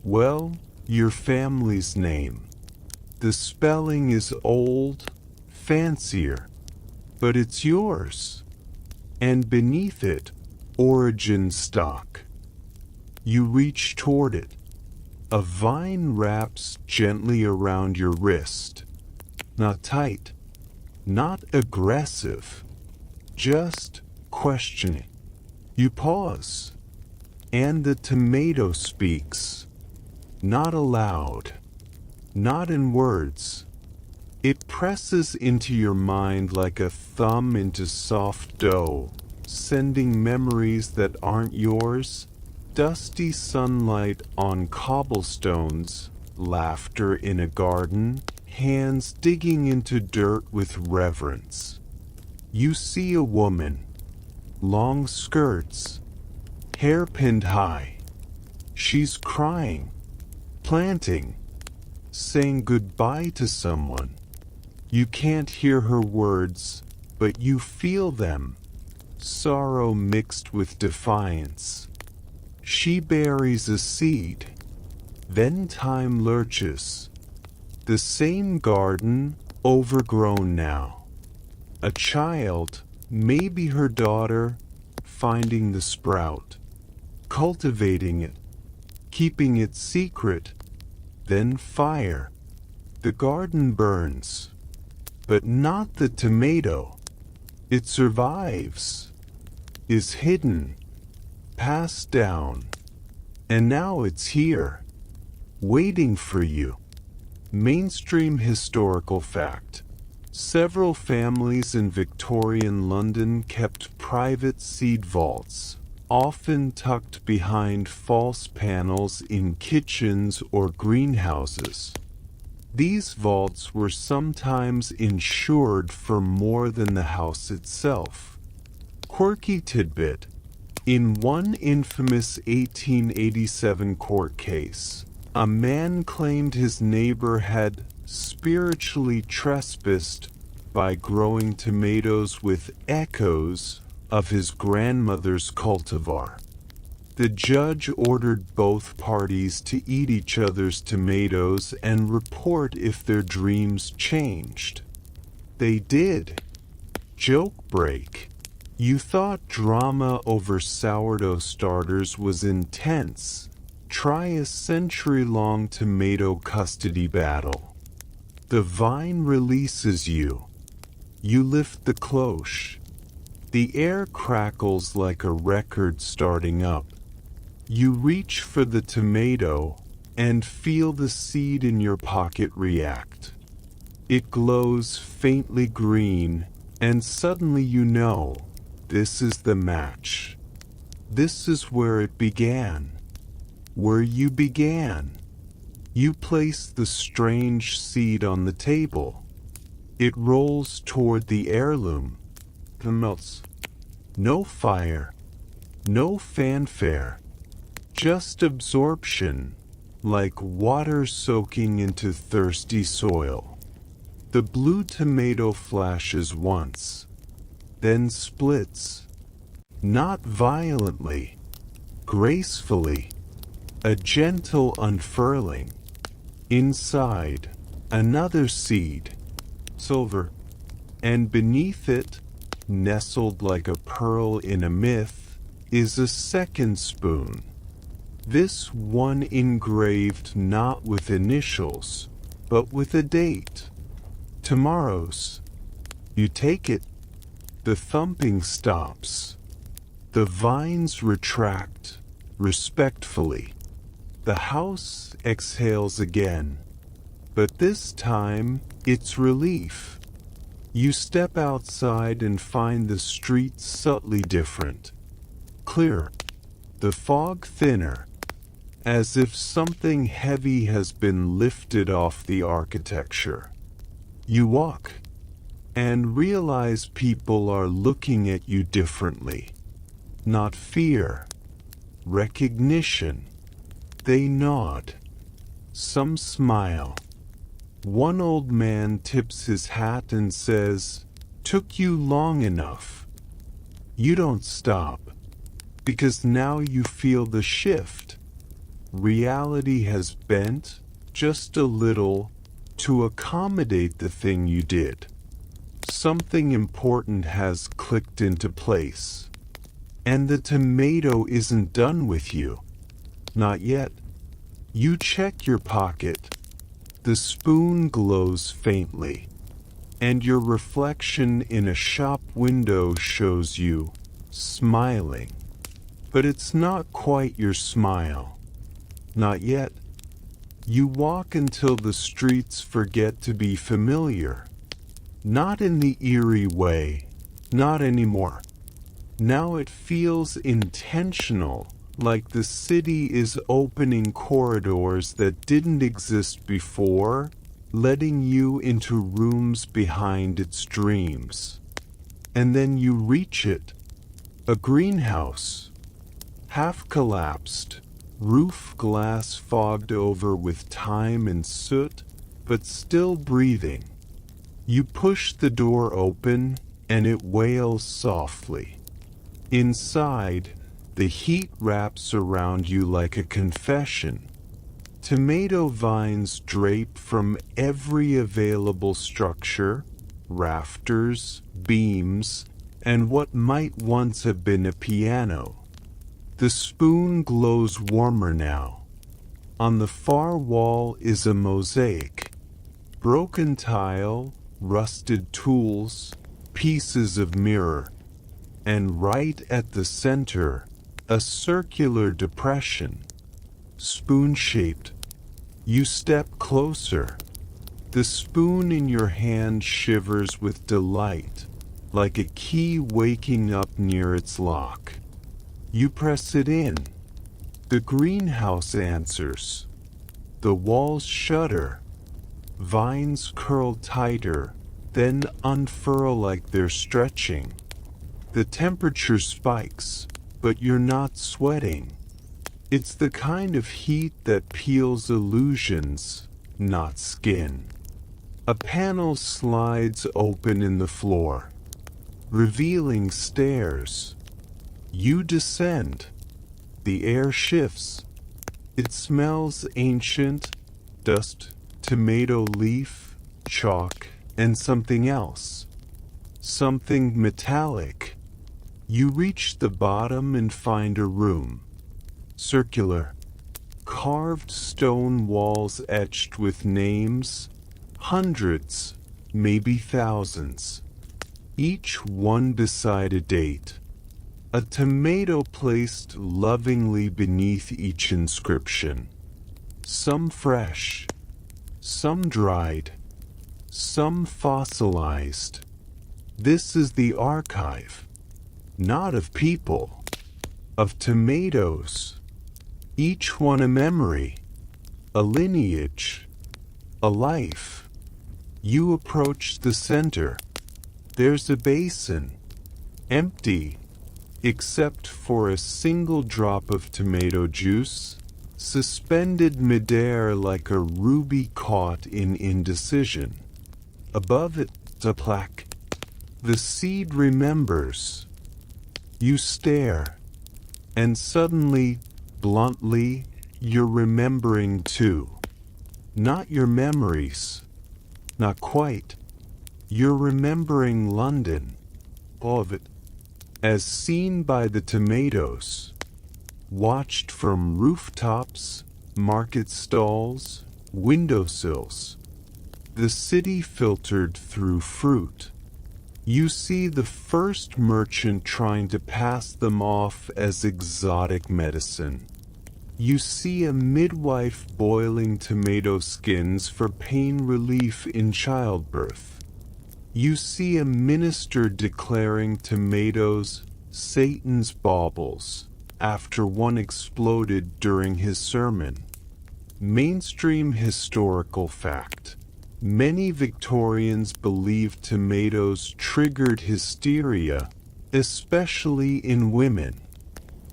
Well, your family's name. The spelling is old, fancier, but it's yours. And beneath it, origin stock. You reach toward it. A vine wraps gently around your wrist. Not tight, not aggressive, just questioning. You pause, and the tomato speaks. Not aloud, not in words. It presses into your mind like a thumb into soft dough, sending memories that aren't yours. Dusty sunlight on cobblestones, laughter in a garden, hands digging into dirt with reverence. You see a woman, long skirts, hair pinned high. She's crying, planting, saying goodbye to someone. You can't hear her words, but you feel them, sorrow mixed with defiance. She buries a seed, then time lurches. The same garden, overgrown now. A child, maybe her daughter, finding the sprout, cultivating it, keeping it secret, then fire. The garden burns, but not the tomato. It survives, is hidden, passed down, and now it's here, waiting for you. Mainstream historical fact. Several families in Victorian London kept private seed vaults, often tucked behind false panels in kitchens or greenhouses. These vaults were sometimes insured for more than the house itself. Quirky tidbit: in one infamous 1887 court case, a man claimed his neighbor had spiritually trespassed by growing tomatoes with echoes of his grandmother's cultivar. The judge ordered both parties to eat each other's tomatoes and report if their dreams changed. They did. Joke break. You thought drama over sourdough starters was intense. Try a century-long tomato custody battle. The vine releases you. You lift the cloche. The air crackles like a record starting up. You reach for the tomato and feel the seed in your pocket react. It glows faintly green, and suddenly you know, this is the match. This is where it began. Where you began. You place the strange seed on the table. It rolls toward the heirloom. It melts. No fire. No fanfare. Just absorption, like water soaking into thirsty soil. The blue tomato flashes once, then splits. Not violently, gracefully. A gentle unfurling. Inside, another seed, silver, and beneath it, nestled like a pearl in a myth, is a second spoon. This one engraved not with initials, but with a date. Tomorrow's. You take it. The thumping stops. The vines retract, respectfully. The house exhales again. But this time, it's relief. You step outside and find the streets subtly different. Clearer. The fog thinner. As if something heavy has been lifted off the architecture. You walk and realize people are looking at you differently. Not fear, recognition. They nod. Some smile. One old man tips his hat and says, "Took you long enough." You don't stop, because now you feel the shift. Reality has bent, just a little, to accommodate the thing you did. Something important has clicked into place. And the tomato isn't done with you. Not yet. You check your pocket. The spoon glows faintly. And your reflection in a shop window shows you, smiling. But it's not quite your smile. Not yet. You walk until the streets forget to be familiar. Not in the eerie way. Not anymore. Now it feels intentional, like the city is opening corridors that didn't exist before, letting you into rooms behind its dreams. And then you reach it. A greenhouse. Half collapsed. Roof glass fogged over with time and soot, but still breathing. You push the door open, and it wails softly. Inside, the heat wraps around you like a confession. Tomato vines drape from every available structure, rafters, beams, and what might once have been a piano. The spoon glows warmer now. On the far wall is a mosaic. Broken tile, rusted tools, pieces of mirror. And right at the center, a circular depression. Spoon-shaped. You step closer. The spoon in your hand shivers with delight, like a key waking up near its lock. You press it in. The greenhouse answers. The walls shudder. Vines curl tighter, then unfurl like they're stretching. The temperature spikes, but you're not sweating. It's the kind of heat that peels illusions, not skin. A panel slides open in the floor, revealing stairs. You descend. The air shifts. It smells ancient, dust, tomato leaf, chalk, and something else. Something metallic. You reach the bottom and find a room. Circular. Carved stone walls etched with names. Hundreds, maybe thousands. Each one beside a date. A tomato placed lovingly beneath each inscription. Some fresh, some dried, some fossilized. This is the archive, not of people, of tomatoes. Each one a memory, a lineage, a life. You approach the center. There's a basin, empty, except for a single drop of tomato juice, suspended midair like a ruby caught in indecision. Above it, a plaque. The seed remembers. You stare, and suddenly, bluntly, you're remembering too. Not your memories. Not quite. You're remembering London. All of it. As seen by the tomatoes. Watched from rooftops, market stalls, windowsills. The city filtered through fruit. You see the first merchant trying to pass them off as exotic medicine. You see a midwife boiling tomato skins for pain relief in childbirth. You see a minister declaring tomatoes Satan's baubles after one exploded during his sermon. Mainstream historical fact. Many Victorians believed tomatoes triggered hysteria, especially in women.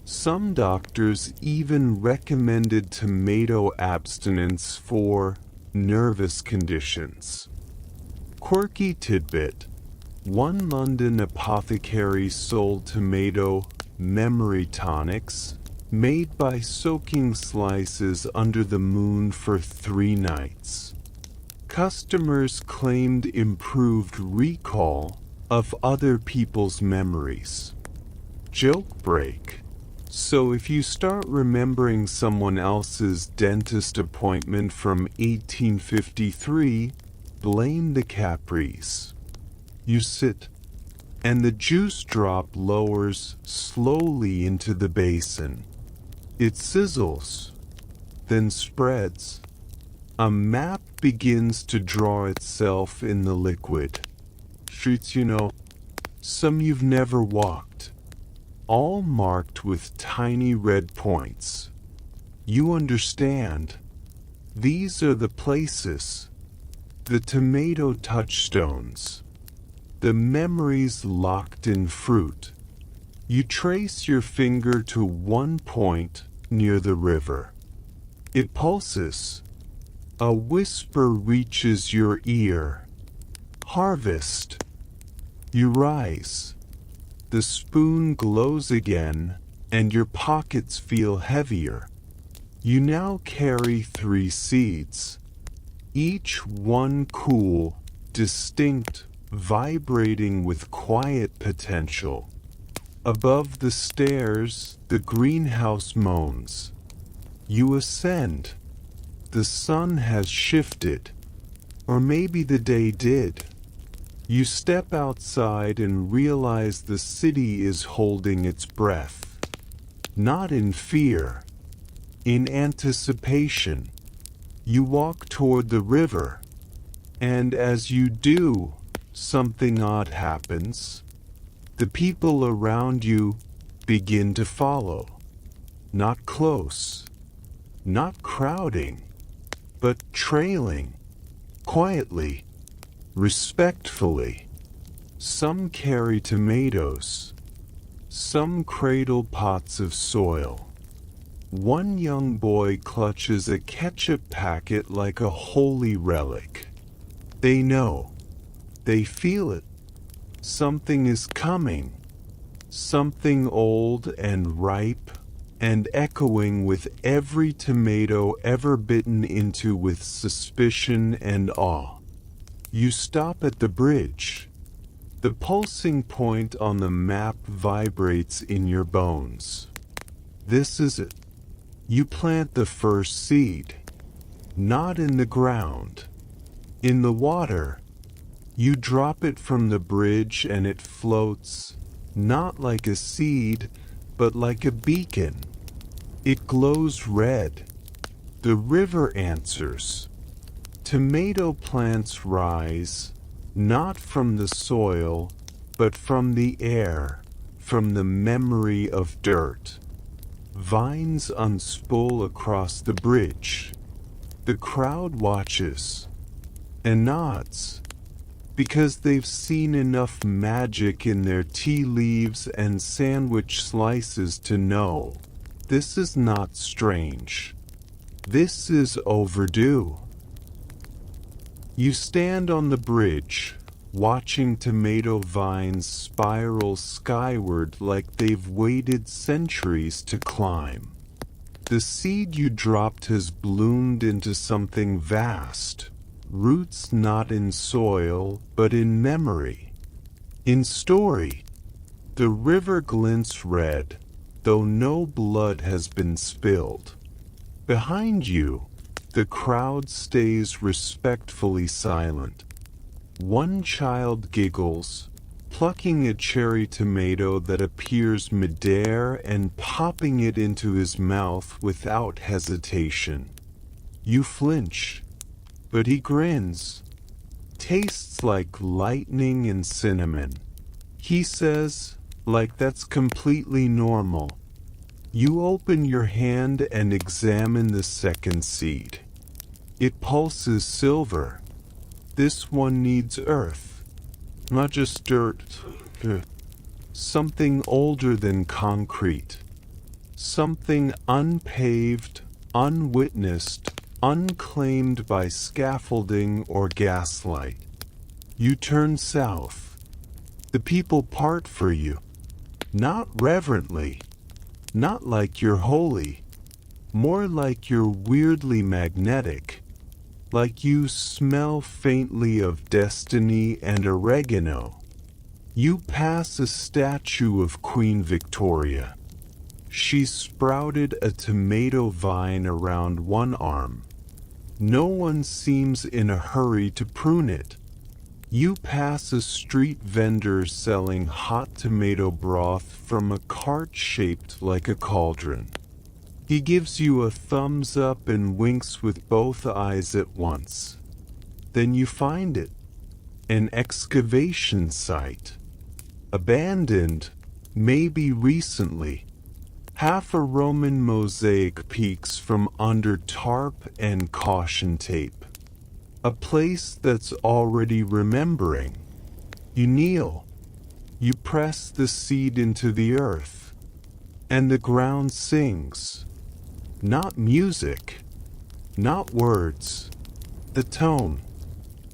Some doctors even recommended tomato abstinence for nervous conditions. Quirky tidbit. One London apothecary sold tomato memory tonics made by soaking slices under the moon for 3 nights. Customers claimed improved recall of other people's memories. Joke break. So if you start remembering someone else's dentist appointment from 1853, blame the Capris. You sit, and the juice drop lowers slowly into the basin. It sizzles, then spreads. A map begins to draw itself in the liquid. Streets you know, some you've never walked. All marked with tiny red points. You understand. These are the places. The tomato touchstones. The memories locked in fruit. You trace your finger to one point near the river. It pulses. A whisper reaches your ear. Harvest. You rise. The spoon glows again, and your pockets feel heavier. You now carry 3 seeds, each one cool, distinct, vibrating with quiet potential. Above the stairs, the greenhouse moans. You ascend. The sun has shifted, or maybe the day did. You step outside and realize the city is holding its breath. Not in fear, in anticipation. You walk toward the river, and as you do, something odd happens. The people around you begin to follow. Not close, not crowding, but trailing. quietly, respectfully. Some carry tomatoes. Some cradle pots of soil. One young boy clutches a ketchup packet like a holy relic. They know. They feel it. Something is coming. Something old and ripe and echoing with every tomato ever bitten into with suspicion and awe. You stop at the bridge. The pulsing point on the map vibrates in your bones. This is it. You plant the first seed. Not in the ground. In the water. You drop it from the bridge and it floats, not like a seed, but like a beacon. It glows red. The river answers. Tomato plants rise, not from the soil, but from the air, from the memory of dirt. Vines unspool across the bridge. The crowd watches and nods, because they've seen enough magic in their tea leaves and sandwich slices to know this is not strange. This is overdue. You stand on the bridge, watching tomato vines spiral skyward like they've waited centuries to climb. The seed you dropped has bloomed into something vast. Roots not in soil, but in memory. In story. The river glints red, though no blood has been spilled. Behind you, the crowd stays respectfully silent. One child giggles, plucking a cherry tomato that appears midair and popping it into his mouth without hesitation. You flinch. But he grins. Tastes like lightning and cinnamon. He says, like that's completely normal. You open your hand and examine the second seed. It pulses silver. This one needs earth. Not just dirt. Something older than concrete. Something unpaved, unwitnessed, unclaimed by scaffolding or gaslight. You turn south. The people part for you. Not reverently. Not like you're holy. More like you're weirdly magnetic. Like you smell faintly of destiny and oregano. You pass a statue of Queen Victoria. She sprouted a tomato vine around one arm. No one seems in a hurry to prune it. You pass a street vendor selling hot tomato broth from a cart shaped like a cauldron. He gives you a thumbs up and winks with both eyes at once. Then you find it. An excavation site. Abandoned, maybe recently. Half a Roman mosaic peeks from under tarp and caution tape. A place that's already remembering. You kneel. You press the seed into the earth. And the ground sings. Not music. Not words. The tone.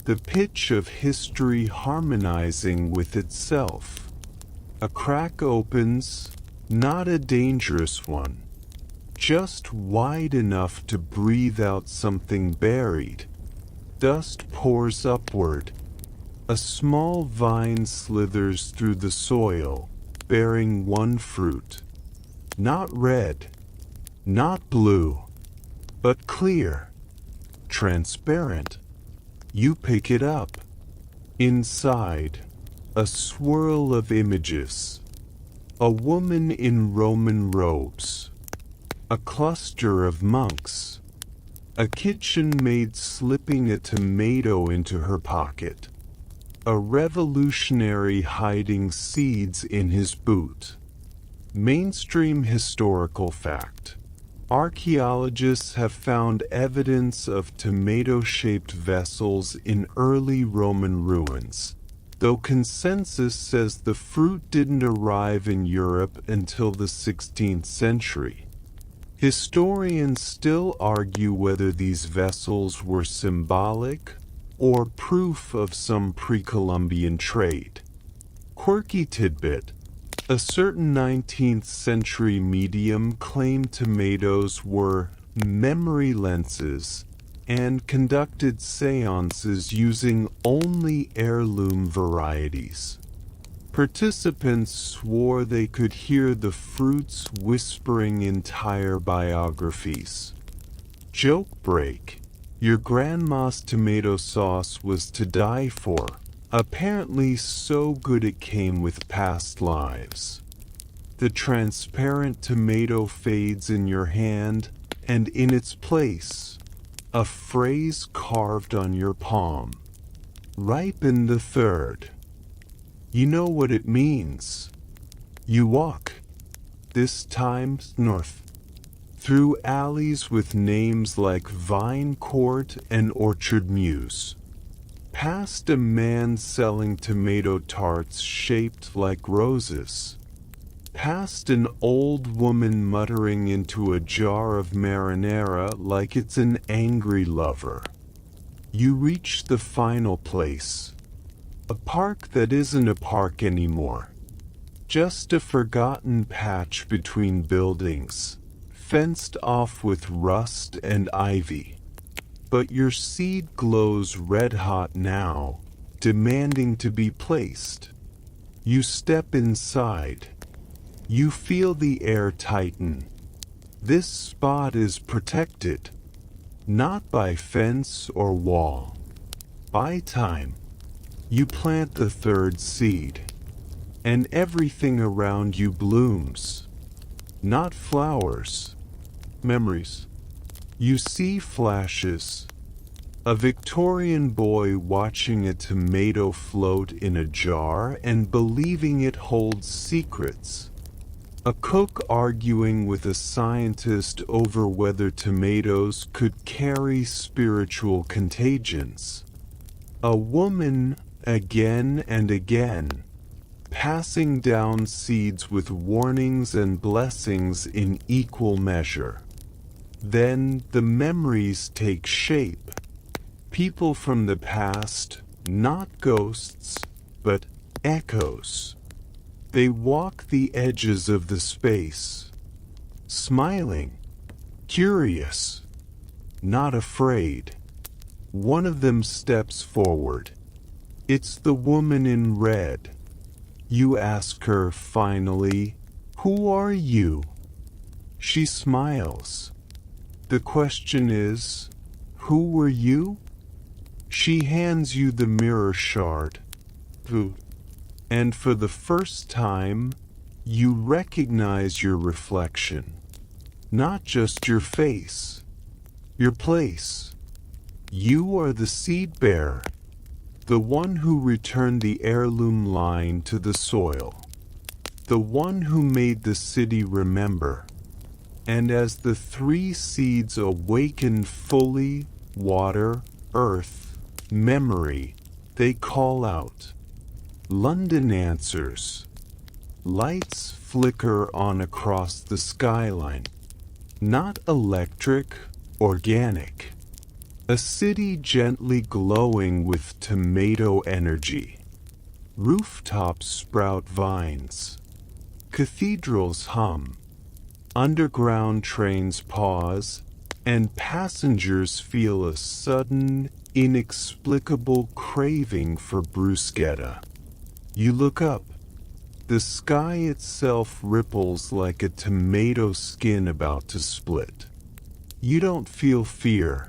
The pitch of history harmonizing with itself. A crack opens. Not a dangerous one, just wide enough to breathe out something buried. Dust pours upward. A small vine slithers through the soil, bearing one fruit. Not red, not blue, but clear, transparent. You pick it up. Inside, a swirl of images. A woman in Roman robes. A cluster of monks. A kitchen maid slipping a tomato into her pocket. A revolutionary hiding seeds in his boot. Mainstream historical fact. Archaeologists have found evidence of tomato-shaped vessels in early Roman ruins, though consensus says the fruit didn't arrive in Europe until the 16th century. Historians still argue whether these vessels were symbolic or proof of some pre-Columbian trade. Quirky tidbit: a certain 19th century medium claimed tomatoes were memory lenses and conducted seances using only heirloom varieties. Participants swore they could hear the fruits whispering entire biographies. Joke break: your grandma's tomato sauce was to die for. Apparently so good it came with past lives. The transparent tomato fades in your hand, and in its place, a phrase carved on your palm. Ripen the third. You know what it means. You walk, this time north, through alleys with names like Vine Court and Orchard Mews, past a man selling tomato tarts shaped like roses, past an old woman muttering into a jar of marinara like it's an angry lover. You reach the final place, a park that isn't a park anymore, just a forgotten patch between buildings, fenced off with rust and ivy. But your seed glows red-hot now, demanding to be placed. You step inside. You feel the air tighten. This spot is protected, not by fence or wall. By time, you plant the third seed, and everything around you blooms. Not flowers, memories. You see flashes. A Victorian boy watching a tomato float in a jar and believing it holds secrets. A cook arguing with a scientist over whether tomatoes could carry spiritual contagions. A woman, again and again, passing down seeds with warnings and blessings in equal measure. Then the memories take shape. People from the past, not ghosts, but echoes. They walk the edges of the space, smiling, curious, not afraid. One of them steps forward. It's the woman in red. You ask her finally, "Who are you?" She smiles. The question is, "Who were you?" She hands you the mirror shard. And for the first time, you recognize your reflection. Not just your face, your place. You are the seed bearer, the one who returned the heirloom line to the soil, the one who made the city remember. And as the three seeds awaken fully, water, earth, memory, they call out. London answers. Lights flicker on across the skyline. Not electric, organic. A city gently glowing with tomato energy. Rooftops sprout vines. Cathedrals hum. Underground trains pause, and passengers feel a sudden, inexplicable craving for bruschetta. You look up. The sky itself ripples like a tomato skin about to split. You don't feel fear.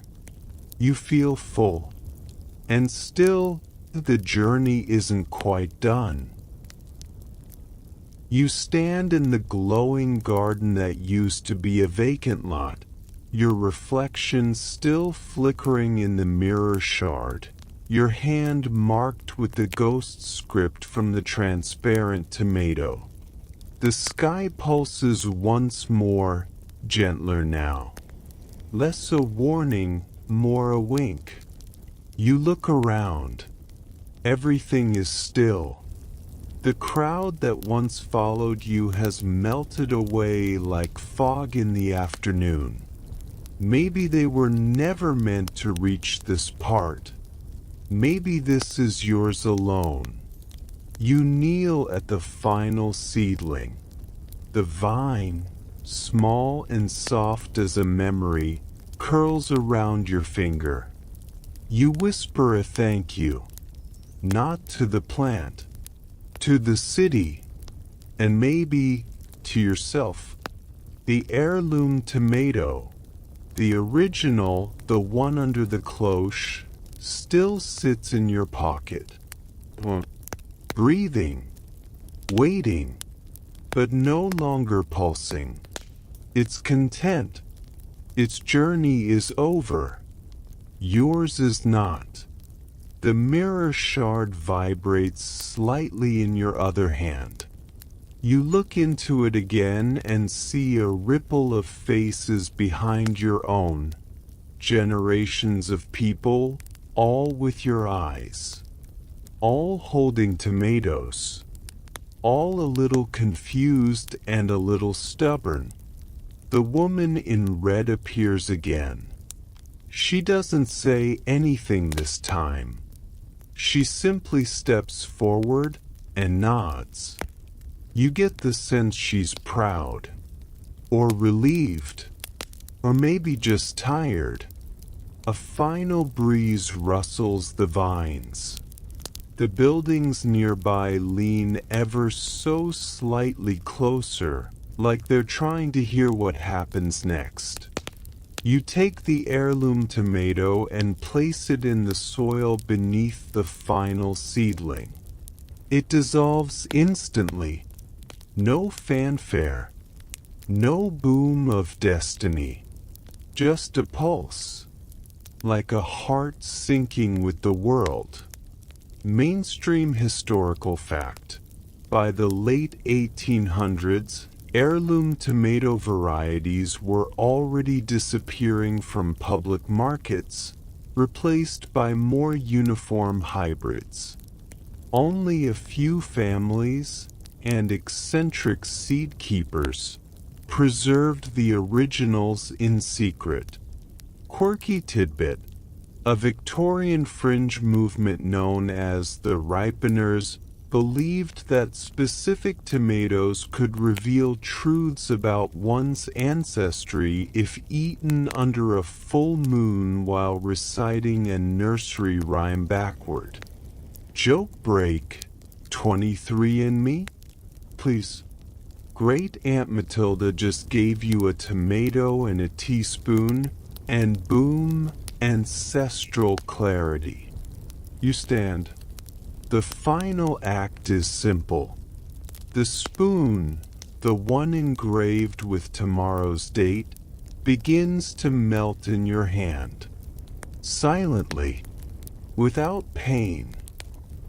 You feel full. And still, the journey isn't quite done. You stand in the glowing garden that used to be a vacant lot, your reflection still flickering in the mirror shard, your hand marked with the ghost script from the transparent tomato. The sky pulses once more, gentler now. Less a warning, more a wink. You look around. Everything is still. The crowd that once followed you has melted away like fog in the afternoon. Maybe they were never meant to reach this part. Maybe this is yours alone. You kneel at the final seedling. The vine, small and soft as a memory, curls around your finger. You whisper a thank you, not to the plant, to the city, and maybe to yourself. The heirloom tomato, the original, the one under the cloche, still sits in your pocket. Breathing, waiting, but no longer pulsing. It's content. Its journey is over. Yours is not. The mirror shard vibrates slightly in your other hand. You look into it again and see a ripple of faces behind your own. Generations of people, all with your eyes. All holding tomatoes. All a little confused and a little stubborn. The woman in red appears again. She doesn't say anything this time. She simply steps forward and nods. You get the sense she's proud, or relieved, or maybe just tired. A final breeze rustles the vines. The buildings nearby lean ever so slightly closer, like they're trying to hear what happens next. You take the heirloom tomato and place it in the soil beneath the final seedling. It dissolves instantly. No fanfare. No boom of destiny. Just a pulse. Like a heart syncing with the world. Mainstream historical fact. By the late 1800s, heirloom tomato varieties were already disappearing from public markets, replaced by more uniform hybrids. Only a few families and eccentric seed keepers preserved the originals in secret. Quirky tidbit: a Victorian fringe movement known as the Ripeners believed that specific tomatoes could reveal truths about one's ancestry if eaten under a full moon while reciting a nursery rhyme backward. Joke break: 23andMe? Please. Great Aunt Matilda just gave you a tomato and a teaspoon, and boom, ancestral clarity. You stand. The final act is simple. The spoon, the one engraved with tomorrow's date, begins to melt in your hand. Silently, without pain,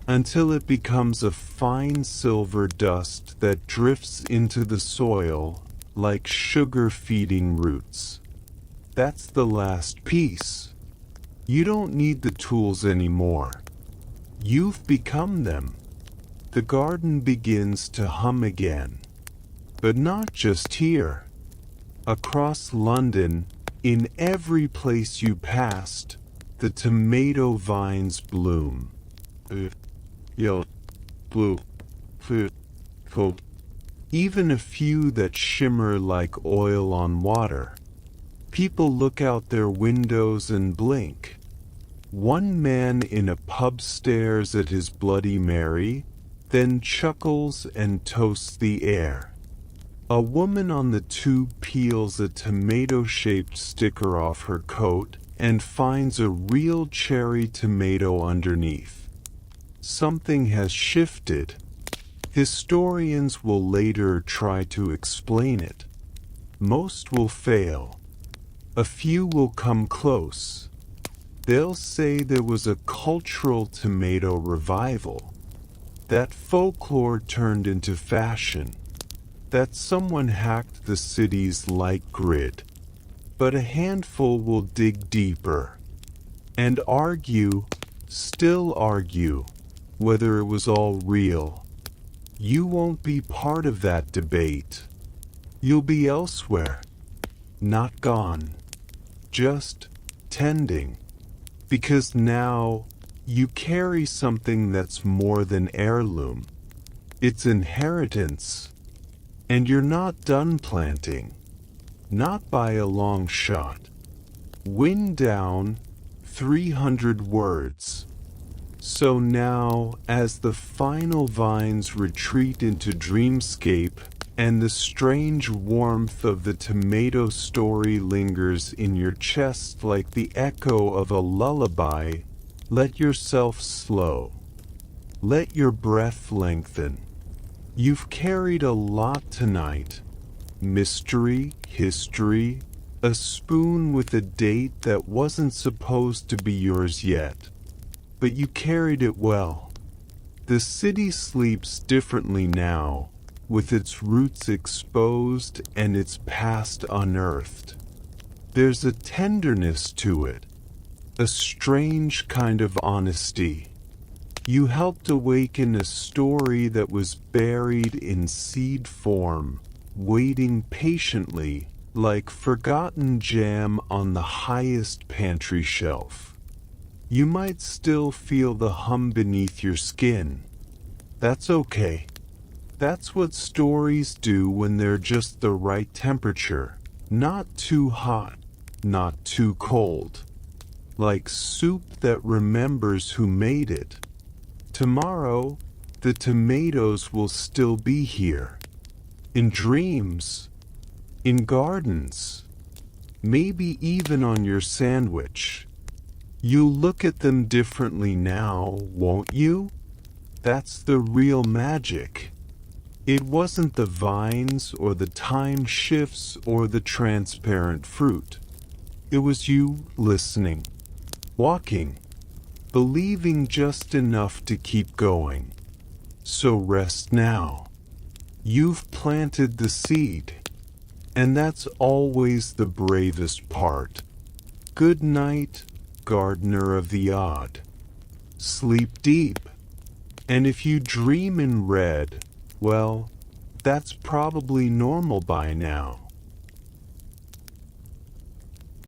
until it becomes a fine silver dust that drifts into the soil like sugar-feeding roots. That's the last piece. You don't need the tools anymore. You've become them. The garden begins to hum again. But not just here. Across London, in every place you passed, the tomato vines bloom. Yellow, blue, gold. Even a few that shimmer like oil on water. People look out their windows and blink. One man in a pub stares at his Bloody Mary, then chuckles and toasts the air. A woman on the tube peels a tomato-shaped sticker off her coat and finds a real cherry tomato underneath. Something has shifted. Historians will later try to explain it. Most will fail. A few will come close. They'll say there was a cultural tomato revival. That folklore turned into fashion. that someone hacked the city's light grid, but a handful will dig deeper and argue, still argue, whether it was all real. You won't be part of that debate. You'll be elsewhere, not gone, just tending, because now you carry something that's more than heirloom. It's inheritance, and you're not done planting, not by a long shot. Wind down 300 words. So now, as the final vines retreat into dreamscape, and the strange warmth of the tomato story lingers in your chest like the echo of a lullaby, let yourself slow. Let your breath lengthen. You've carried a lot tonight. Mystery, history, a spoon with a date that wasn't supposed to be yours yet. But you carried it well. The city sleeps differently now, with its roots exposed and its past unearthed. There's a tenderness to it, a strange kind of honesty. You helped awaken a story that was buried in seed form, waiting patiently, like forgotten jam on the highest pantry shelf. You might still feel the hum beneath your skin. That's okay. That's what stories do when they're just the right temperature. Not too hot, not too cold. Like soup that remembers who made it. Tomorrow, the tomatoes will still be here. In dreams. In gardens. Maybe even on your sandwich. You'll look at them differently now, won't you? That's the real magic. It wasn't the vines or the time shifts or the transparent fruit. It was you listening, walking, believing just enough to keep going. So rest now. You've planted the seed, and that's always the bravest part. Good night, gardener of the odd. Sleep deep. And if you dream in red, well, that's probably normal by now.